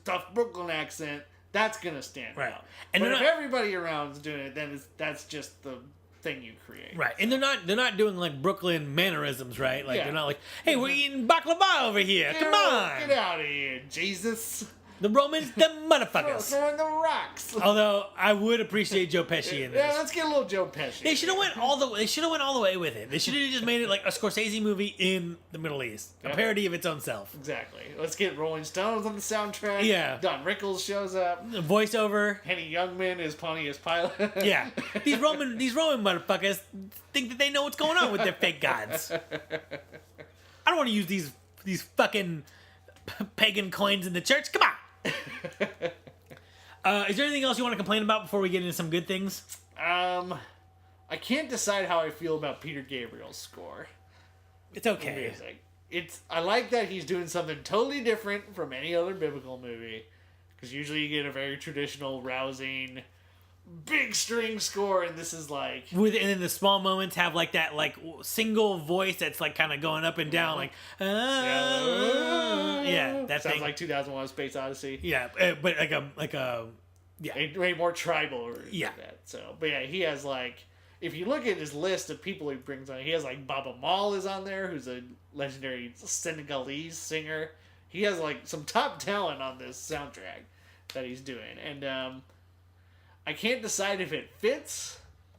tough Brooklyn accent, that's gonna stand out. And if everybody around is doing it, then that's just the thing you create. Right. And they're not doing like Brooklyn mannerisms, right? Like they're not like, hey, we're eating baklava over here. Come on. Get out of here, Jesus. The Romans, the motherfuckers. Throwing the rocks. Although I would appreciate Joe Pesci in this. Yeah, let's get a little Joe Pesci. They should have went all the way with it. They should have just made it like a Scorsese movie in the Middle East, a parody of its own self. Exactly. Let's get Rolling Stones on the soundtrack. Yeah. Don Rickles shows up. The voiceover. Henny Youngman is Pontius Pilate. Yeah. These Roman motherfuckers think that they know what's going on with their fake gods. I don't want to use these fucking pagan coins in the church. Come on. Is there anything else you want to complain about before we get into some good things? I can't decide how I feel about Peter Gabriel's score. It's okay. I like that he's doing something totally different from any other biblical movie. Because usually you get a very traditional, rousing, big string score, and this is like... And then the small moments have like that like single voice that's like kind of going up and down, like... yeah, that sounds thing. like 2001: Space Odyssey. Yeah, but like a... Yeah. Way more tribal. Yeah. Like that. So, but yeah, he has like... If you look at his list of people he brings on, he has like Baba Maal is on there, who's a legendary Senegalese singer. He has like some top talent on this soundtrack that he's doing, and I can't decide if it fits,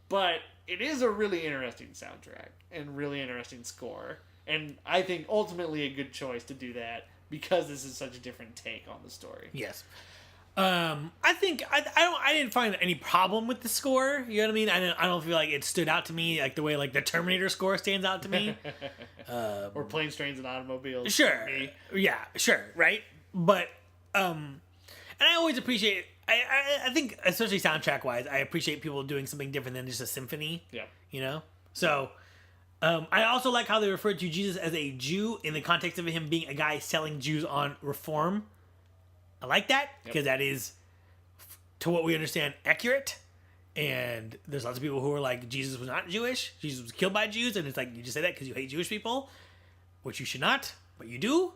but it is a really interesting soundtrack and really interesting score, and I think ultimately a good choice to do that because this is such a different take on the story. Yes. I think I didn't find any problem with the score. You know what I mean? I don't feel like it stood out to me like the way like the Terminator score stands out to me. Or Planes, Trains, and Automobiles. Sure. Yeah. Sure. Right. But and I always appreciate. I think especially soundtrack wise, I appreciate people doing something different than just a symphony. Yeah. You know. So. I also like how they referred to Jesus as a Jew in the context of him being a guy selling Jews on reform. I like that because that is, to what we understand, accurate. And there's lots of people who are like, Jesus was not Jewish. Jesus was killed by Jews. And it's like, you just say that because you hate Jewish people, which you should not, but you do.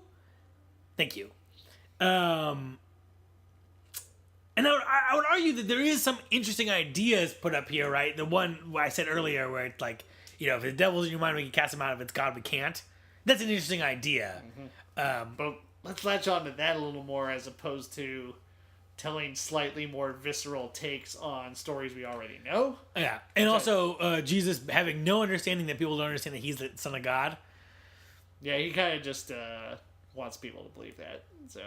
Thank you. And I would argue that there is some interesting ideas put up here, right? The one I said earlier where it's like, if the devil's in your mind, we can cast him out. If it's God, we can't. That's an interesting idea. But let's latch on to that a little more as opposed to telling slightly more visceral takes on stories we already know. Yeah. And also Jesus having no understanding that people don't understand that he's the Son of God. Yeah, he kind of just wants people to believe that. So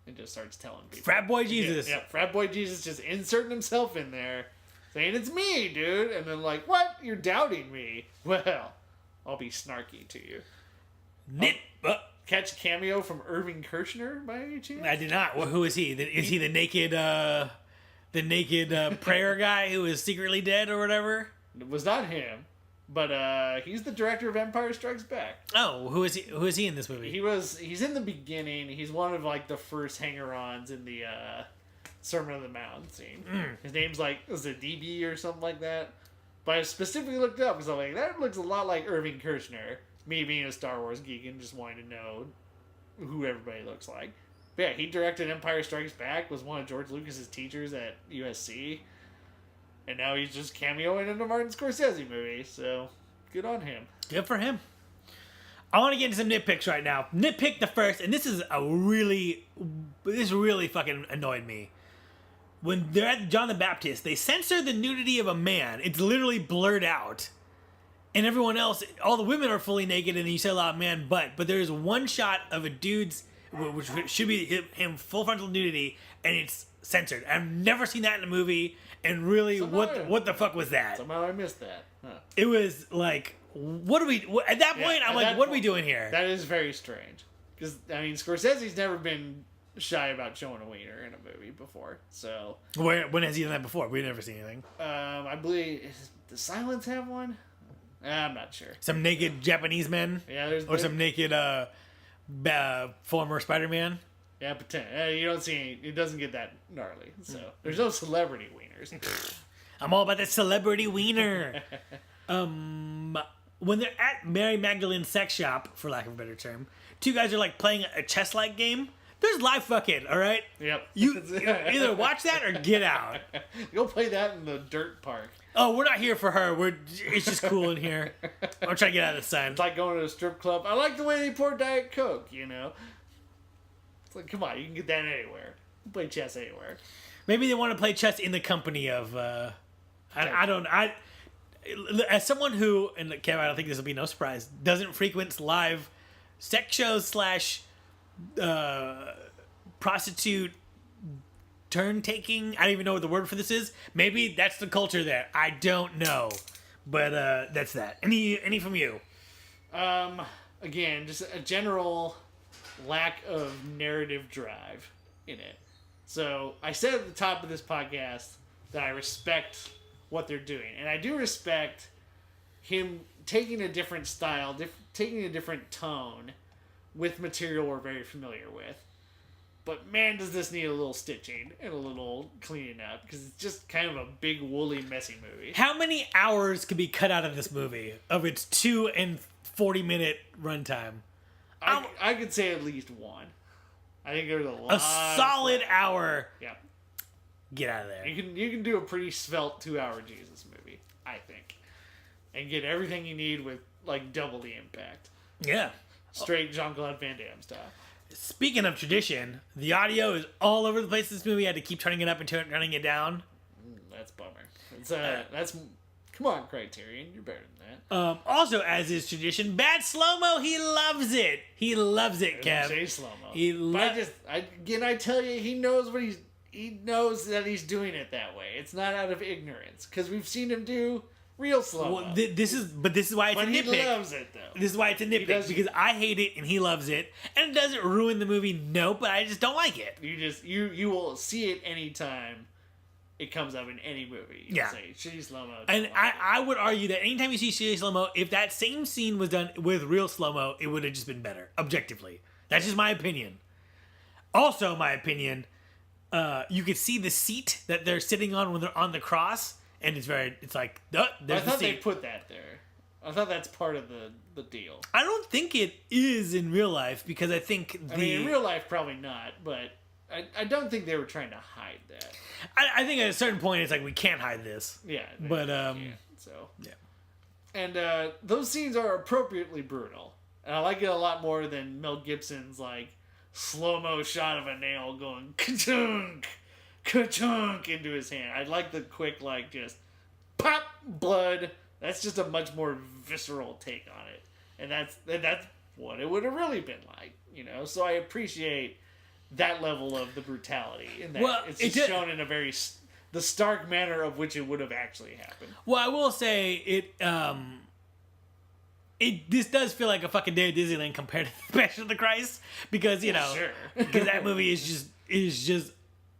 it just starts telling people. Frat boy Jesus. Yeah, frat boy Jesus just inserting himself in there, saying, "It's me, dude." And then like, "What? You're doubting me? Well, I'll be snarky to you." Catch a cameo from Irving Kershner by any chance? I did not. Well, who is he? Is he the naked prayer guy who is secretly dead or whatever? It was not him, but he's the director of Empire Strikes Back. Oh, who is he? Who is he in this movie? He's in the beginning. He's one of like the first hanger-ons in the Sermon on the Mount scene. His name's like, is it DB or something like that? But I specifically looked it up because I'm like, that looks a lot like Irving Kershner. Me being a Star Wars geek and just wanting to know who everybody looks like. But yeah, he directed Empire Strikes Back, was one of George Lucas's teachers at USC, and now he's just cameoing in a Martin Scorsese movie, so good on him. Good for him. I want to get into some nitpicks right now. Nitpick the first, and this really fucking annoyed me. When they're at John the Baptist, they censor the nudity of a man. It's literally blurred out. And everyone else, all the women are fully naked, and you see a lot of man butt. But there's one shot of a dude's, which should be him full frontal nudity, and it's censored. I've never seen that in a movie, and really, what the fuck was that? Somehow I missed that. Huh. It was like, what are we... At that point, I'm like, what are we doing here? That is very strange. Because, I mean, Scorsese's never been shy about showing a wiener in a movie before, so... When has he done that before? We've never seen anything. I believe... Does Silence have one? I'm not sure. Some naked Japanese men? Yeah, some naked former Spider-Man? Yeah, pretend. You don't see any... It doesn't get that gnarly, so... There's no celebrity wieners. I'm all about that celebrity wiener. When they're at Mary Magdalene's sex shop, for lack of a better term, two guys are like playing a chess-like game. There's live fucking, all right? Yep. You either watch that or get out. You'll play that in the dirt park. Oh, we're not here for her. It's just cool in here. I'm trying to get out of the sun. It's like going to a strip club. I like the way they pour Diet Coke, you know? It's like, come on, you can get that anywhere. You can play chess anywhere. Maybe they want to play chess in the company of... as someone who, and Kev, I don't think this will be no surprise, doesn't frequent live sex shows / prostitute turn taking. I don't even know what the word for this is. Maybe that's the culture there. I don't know, but that's that. Any from you? Again, just a general lack of narrative drive in it. So I said at the top of this podcast that I respect what they're doing, and I do respect him taking a different style, taking a different tone with material we're very familiar with. But man, does this need a little stitching and a little cleaning up, because it's just kind of a big, woolly, messy movie. How many hours could be cut out of this movie of its 2 and 40-minute runtime? I could say at least one. I think there's a lot. A solid hour. Yeah. Get out of there. You can do a pretty svelte 2-hour Jesus movie, I think, and get everything you need with like double the impact. Yeah. Straight Jean-Claude Van Damme style. Speaking of tradition, the audio is all over the place. This movie I had to keep turning it up and turning it down. That's a bummer. That's come on, Criterion, you're better than that. Also, as is tradition, bad slow mo. He loves it. He loves it, Kev. Say slow mo. He I tell you, he knows what he knows that he's doing it that way. It's not out of ignorance, because we've seen him do real slow mo. Well, this is why it's a nitpick. He loves it though. This is why it's a nitpick, because I hate it and he loves it, and it doesn't ruin the movie. No, but I just don't like it. You will see it anytime it comes up in any movie. You'll say shitty slow mo. And I would argue that anytime you see shitty slow mo, if that same scene was done with real slow mo, it would have just been better, objectively. That's just my opinion. Also, my opinion, you could see the seat that they're sitting on when they're on the cross, and it's like, there's I thought the they seat. put that there. I thought that's part of the deal. I don't think it is in real life, because I think in real life, probably not, but I don't think they were trying to hide that. I think at a certain point, it's like, we can't hide this. Yeah. But, yeah. And those scenes are appropriately brutal. And I like it a lot more than Mel Gibson's, like, slow-mo shot of a nail going ka-chunk, ka-chunk into his hand. I like the quick, like, just pop, blood. That's just a much more visceral take on it. And that's what it would have really been like, you know? So I appreciate that level of the brutality in that it's just shown in a very the stark manner of which it would have actually happened. Well, I will say this does feel like a fucking day at Disneyland compared to the Passion of the Christ, because because that movie is just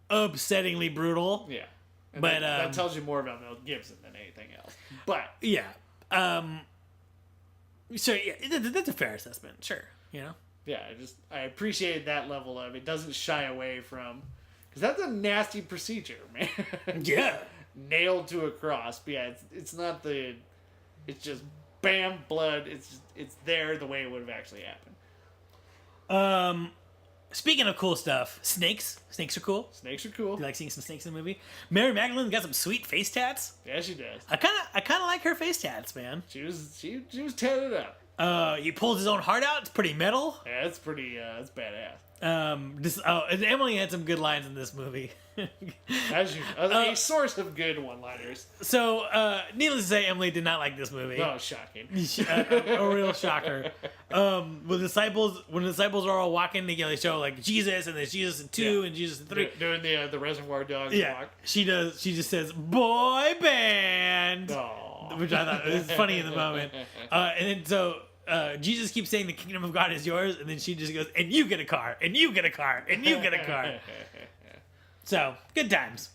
upsettingly brutal. Yeah, and but that tells you more about Mel Gibson than anything else. But yeah, so yeah, that's a fair assessment. Sure, you know. Yeah, I appreciate that level of it. Doesn't shy away from, because that's a nasty procedure, man. Yeah, nailed to a cross. But yeah, it's not it's just bam, blood. It's there the way it would have actually happened. Speaking of cool stuff, snakes are cool. Snakes are cool. Do you like seeing some snakes in the movie? Mary Magdalene got some sweet face tats. Yeah, she does. I kind of like her face tats, man. She was tatted up. He pulls his own heart out. It's pretty metal. Yeah, it's pretty. It's badass. And Emily had some good lines in this movie. As you, a source of good one-liners. So, needless to say, Emily did not like this movie. Oh, shocking! A real shocker. When the disciples are all walking, they show like Jesus, and there's Jesus in 2 and Jesus in 3, doing the Reservoir Dogs walk. She does. She just says boy band, Aww. which I thought was funny in the moment. And then so. Jesus keeps saying the kingdom of God is yours, and then she just goes, and you get a car, and you get a car, and you get a car. So, good times.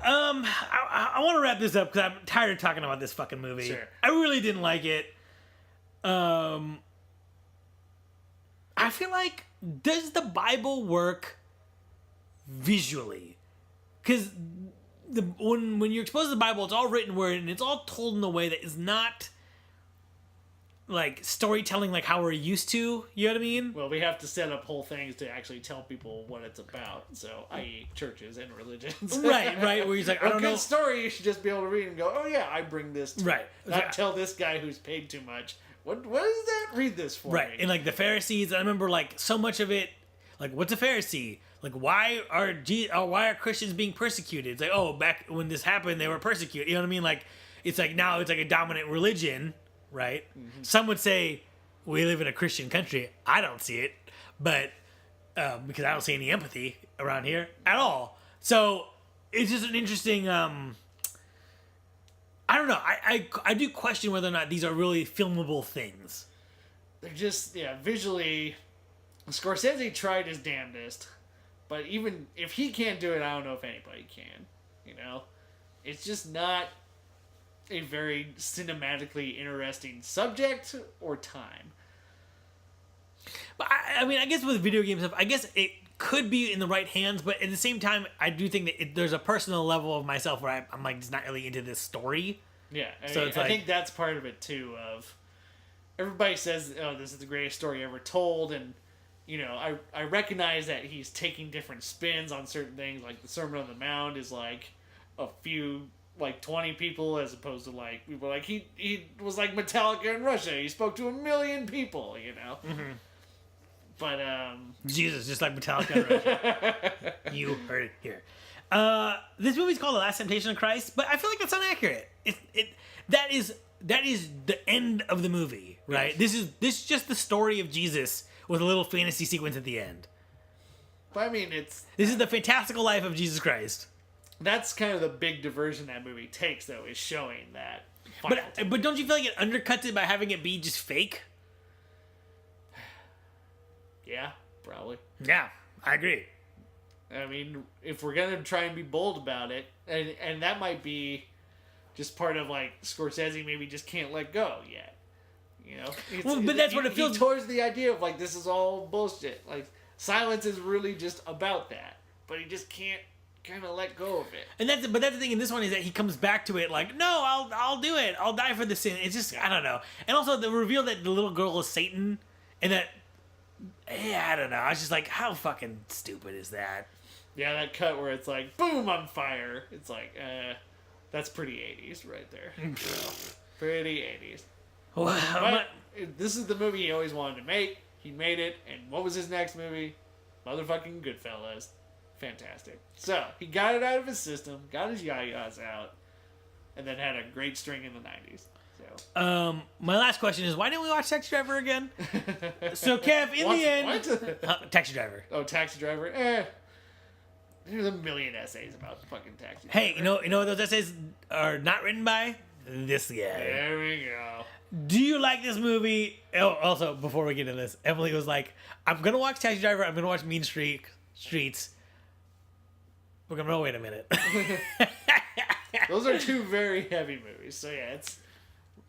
I want to wrap this up because I'm tired of talking about this fucking movie. Sure. I really didn't like it. I feel like, does the Bible work visually? Because when you're exposed to the Bible, it's all written word, and it's all told in a way that is not like storytelling like how we're used to, you know what I mean? Well, we have to set up whole things to actually tell people what it's about, so i.e. churches and religions. right, where he's like, I don't know. A good story, you should just be able to read and go, oh yeah, I bring this to right. Not tell this guy who's paid too much, what is that? Read this for me. Right, and like the Pharisees, I remember like so much of it, like what's a Pharisee? Like why are Christians being persecuted? It's like, oh, back when this happened, they were persecuted. You know what I mean? Like, it's like now it's like a dominant religion. Right? Mm-hmm. Some would say we live in a Christian country. I don't see it, but because I don't see any empathy around here at all. So it's just an interesting. I don't know. I do question whether or not these are really filmable things. They're just visually. Scorsese tried his damnedest, but even if he can't do it, I don't know if anybody can. You know, it's just not a very cinematically interesting subject or time. But I mean, I guess with video game stuff, I guess it could be in the right hands, but at the same time, I do think that there's a personal level of myself where I'm like just not really into this story. Yeah, I think that's part of it too. Of everybody says, "Oh, this is the greatest story ever told," and I recognize that he's taking different spins on certain things. Like the Sermon on the Mount is like a few, like 20 people, as opposed to like people like he was like Metallica in Russia. He spoke to 1 million people, Mm-hmm. But Jesus, just like Metallica in Russia. You heard it here. This movie's called The Last Temptation of Christ, but I feel like that's inaccurate. That is the end of the movie, right? Yes. This is just the story of Jesus with a little fantasy sequence at the end. But I mean, this is the fantastical life of Jesus Christ. That's kind of the big diversion that movie takes, though, is showing that. But don't you feel like it undercuts it by having it be just fake? Yeah, probably. Yeah, I agree. I mean, if we're gonna try and be bold about it, and that might be just part of like Scorsese maybe just can't let go yet. But that's what it feels. He towards the idea of like this is all bullshit. Like Silence is really just about that, but he just can't kind of let go of it. And that's the thing in this one is that he comes back to it like, no, I'll do it. I'll die for the sin. It's just I don't know. And also the reveal that the little girl is Satan, and that I don't know. I was just like, how fucking stupid is that? Yeah, that cut where it's like, boom, on fire. It's like, that's pretty 80s right there. Pretty 80s. But this is the movie he always wanted to make. He made it, and what was his next movie? Motherfucking Goodfellas. Fantastic. So, he got it out of his system, got his yayas out, and then had a great string in the 90s. So. My last question is, why didn't we watch Taxi Driver again? So, Kev, in the end... What? Taxi Driver. Oh, Taxi Driver? There's a million essays about fucking Taxi Driver. Hey, you know what those essays are not written by? This guy. There we go. Do you like this movie? Oh, also, before we get into this, Emily was like, I'm going to watch Taxi Driver, I'm going to watch Mean Streets. We're going to wait a minute. Those are two very heavy movies. So yeah,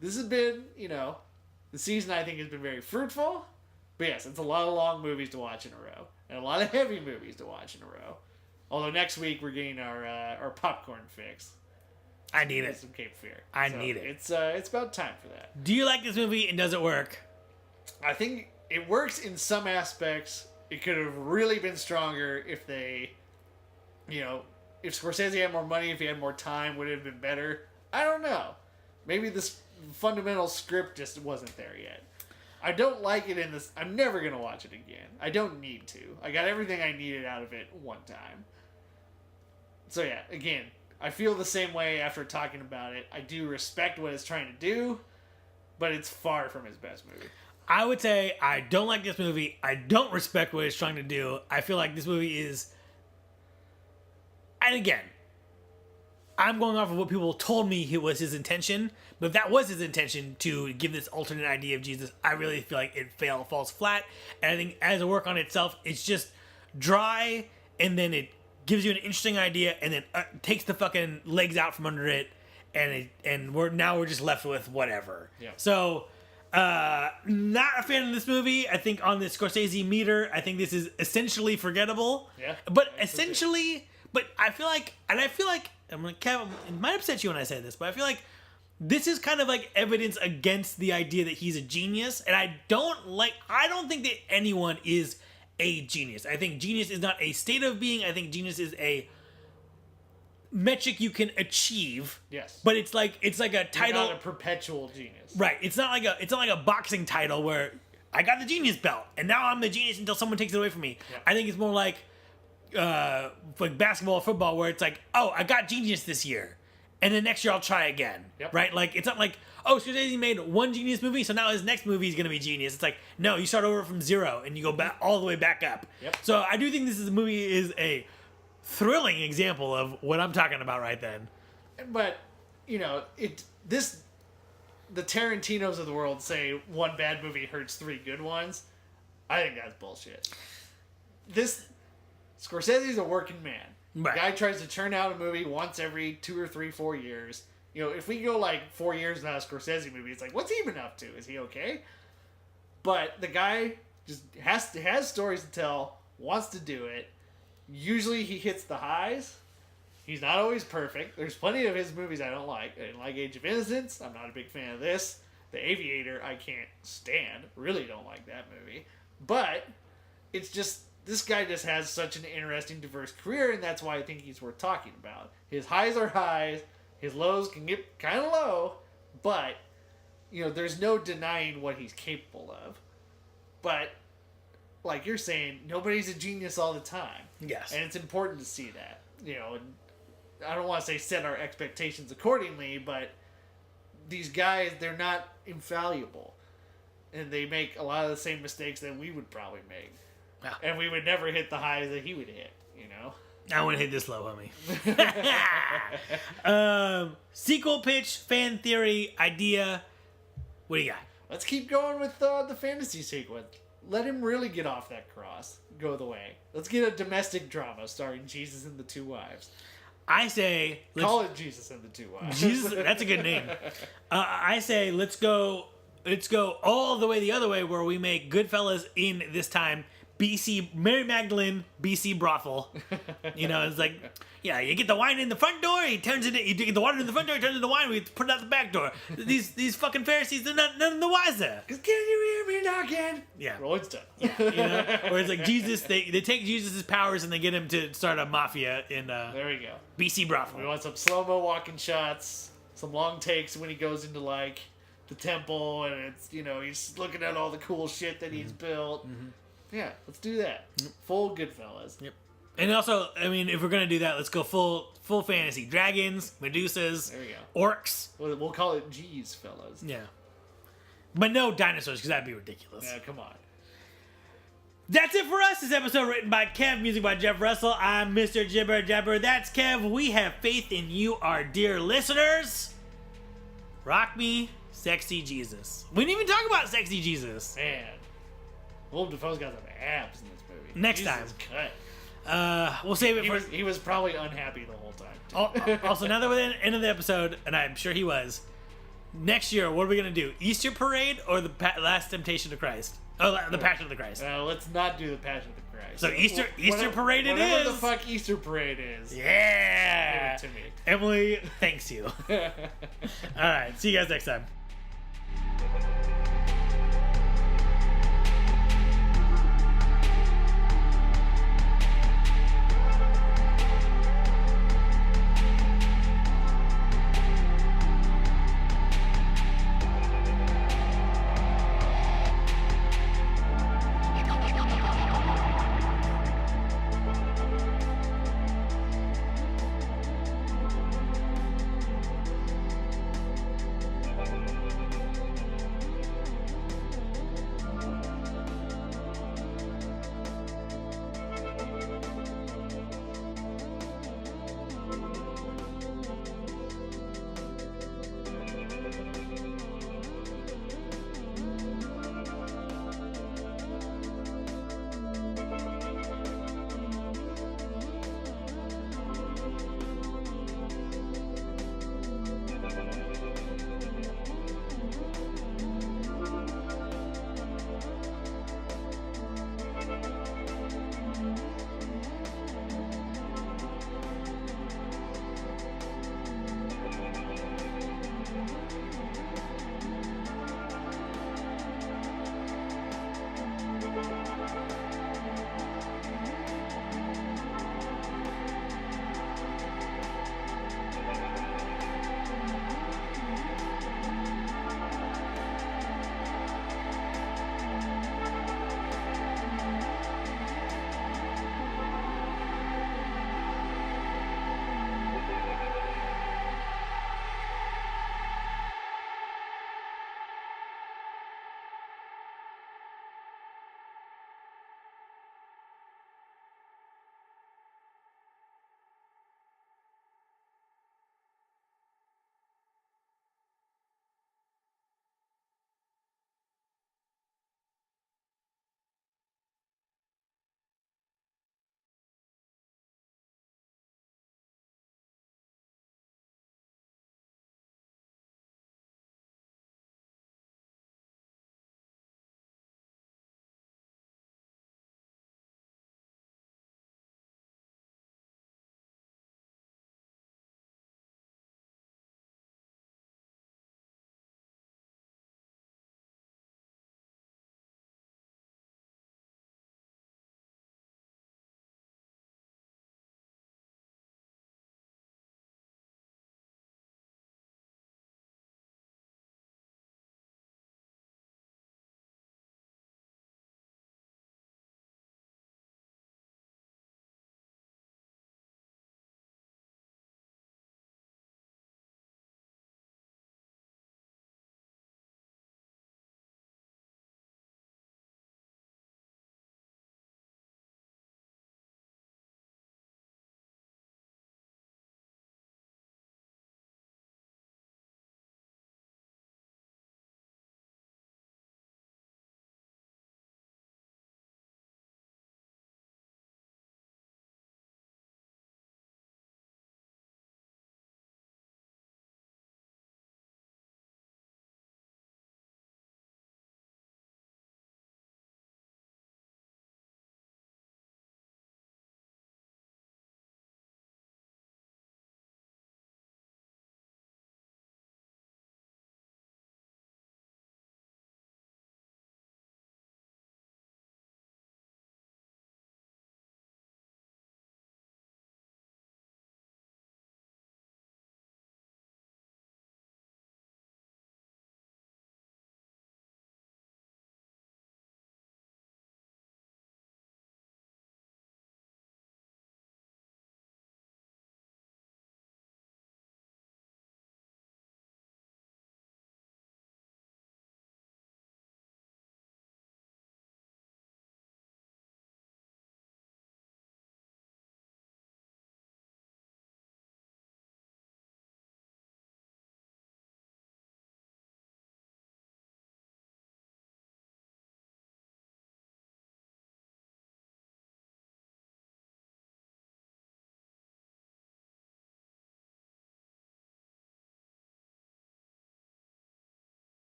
this has been, the season I think has been very fruitful. But yes, it's a lot of long movies to watch in a row. And a lot of heavy movies to watch in a row. Although next week we're getting our popcorn fix. I need it. Some Cape Fear. I need it. It's about time for that. Do you like this movie and does it work? I think it works in some aspects. It could have really been stronger if they, if Scorsese had more money, if he had more time, would it have been better? I don't know. Maybe this fundamental script just wasn't there yet. I don't like it in this. I'm never going to watch it again. I don't need to. I got everything I needed out of it one time. So yeah, again, I feel the same way after talking about it. I do respect what it's trying to do, but it's far from his best movie. I would say I don't like this movie. I don't respect what it's trying to do. I feel like this movie is... And again, I'm going off of what people told me it was his intention, but if that was his intention to give this alternate idea of Jesus, I really feel like it falls flat. And I think as a work on itself, it's just dry, and then it gives you an interesting idea, and then takes the fucking legs out from under it, and we're just left with whatever. Yeah. So, not a fan of this movie. I think on the Scorsese meter, I think this is essentially forgettable. Yeah. But essentially, but I feel like, I'm like, Kevin, it might upset you when I say this, but I feel like this is kind of like evidence against the idea that he's a genius, and I don't think that anyone is a genius. I think genius is not a state of being. I think genius is a metric you can achieve. Yes. But it's like a title. You're not a perpetual genius. Right. It's not like a boxing title where I got the genius belt and now I'm the genius until someone takes it away from me. Yeah. I think it's more like basketball or football where it's like, oh, I got genius this year, and then next year I'll try again. Yep. Right? Like it's not like, oh, Scorsese made one genius movie, so now his next movie is going to be genius. It's like, no, you start over from zero and you go back all the way back up. Yep. So I do think this movie is a thrilling example of what I'm talking about right then. But, the Tarantinos of the world say one bad movie hurts three good ones. I think that's bullshit. Scorsese's a working man. Right. The guy tries to churn out a movie once every 2 or 3, 4 years. If we go like 4 years without a Scorsese movie, it's like, what's he even up to? Is he okay? But the guy just has stories to tell wants to do it. Usually he hits the highs. He's not always perfect. There's plenty of his movies I don't like. I didn't like Age of Innocence. I'm not a big fan of this. The Aviator, I can't stand. Really don't like that movie. But it's just, this guy just has such an interesting, diverse career, and that's why I think he's worth talking about. His highs are highs. His lows can get kind of low. But, there's no denying what he's capable of. But, like you're saying, nobody's a genius all the time. Yes. And it's important to see that. And I don't want to say set our expectations accordingly, but these guys, they're not infallible. And they make a lot of the same mistakes that we would probably make. Yeah. And we would never hit the highs that he would hit, I wouldn't hit this low, homie. Sequel pitch, fan theory, idea. What do you got? Let's keep going with the fantasy sequence. Let him really get off that cross. Go the way. Let's get a domestic drama starring Jesus and the Two Wives. I say... Call it Jesus and the Two Wives. Jesus, that's a good name. I say let's go all the way the other way, where we make Goodfellas in this time BC Mary Magdalene BC brothel. It's like, you get the wine in the front door, you get the water in the front door, he turns into wine, we put it out the back door. These fucking Pharisees, they're none the wiser. Cause can you hear me knocking? Yeah. Rolling's done. Or it's like Jesus, they take Jesus' powers and they get him to start a mafia in there we go. BC brothel. We want some slow-mo walking shots, some long takes when he goes into like the temple and it's he's looking at all the cool shit that he's built. Mm-hmm. Yeah, let's do that. Full Goodfellas. Yep. And also, if we're gonna do that, let's go full fantasy. Dragons, Medusas, there we go. Orcs. We'll call it G's fellas. Yeah. But no dinosaurs, because that'd be ridiculous. Yeah, come on. That's it for us. This episode written by Kev, music by Jeff Russell. I'm Mr. Jibber Jabber. That's Kev. We have faith in you, our dear listeners. Rock me, sexy Jesus. We didn't even talk about sexy Jesus. Man. Willem Dafoe's got some abs in this movie. Next Jesus time. Cut. We'll save it for... He was probably unhappy the whole time. Also, now that we're at the end of the episode, and I'm sure he was, next year, what are we going to do? Easter Parade or the Last Temptation of Christ? Oh, the Passion of the Christ. Let's not do the Passion of the Christ. So Easter Parade it is. Whatever the fuck Easter Parade is. Yeah. Give it to me. Emily, thanks you. All right. See you guys next time.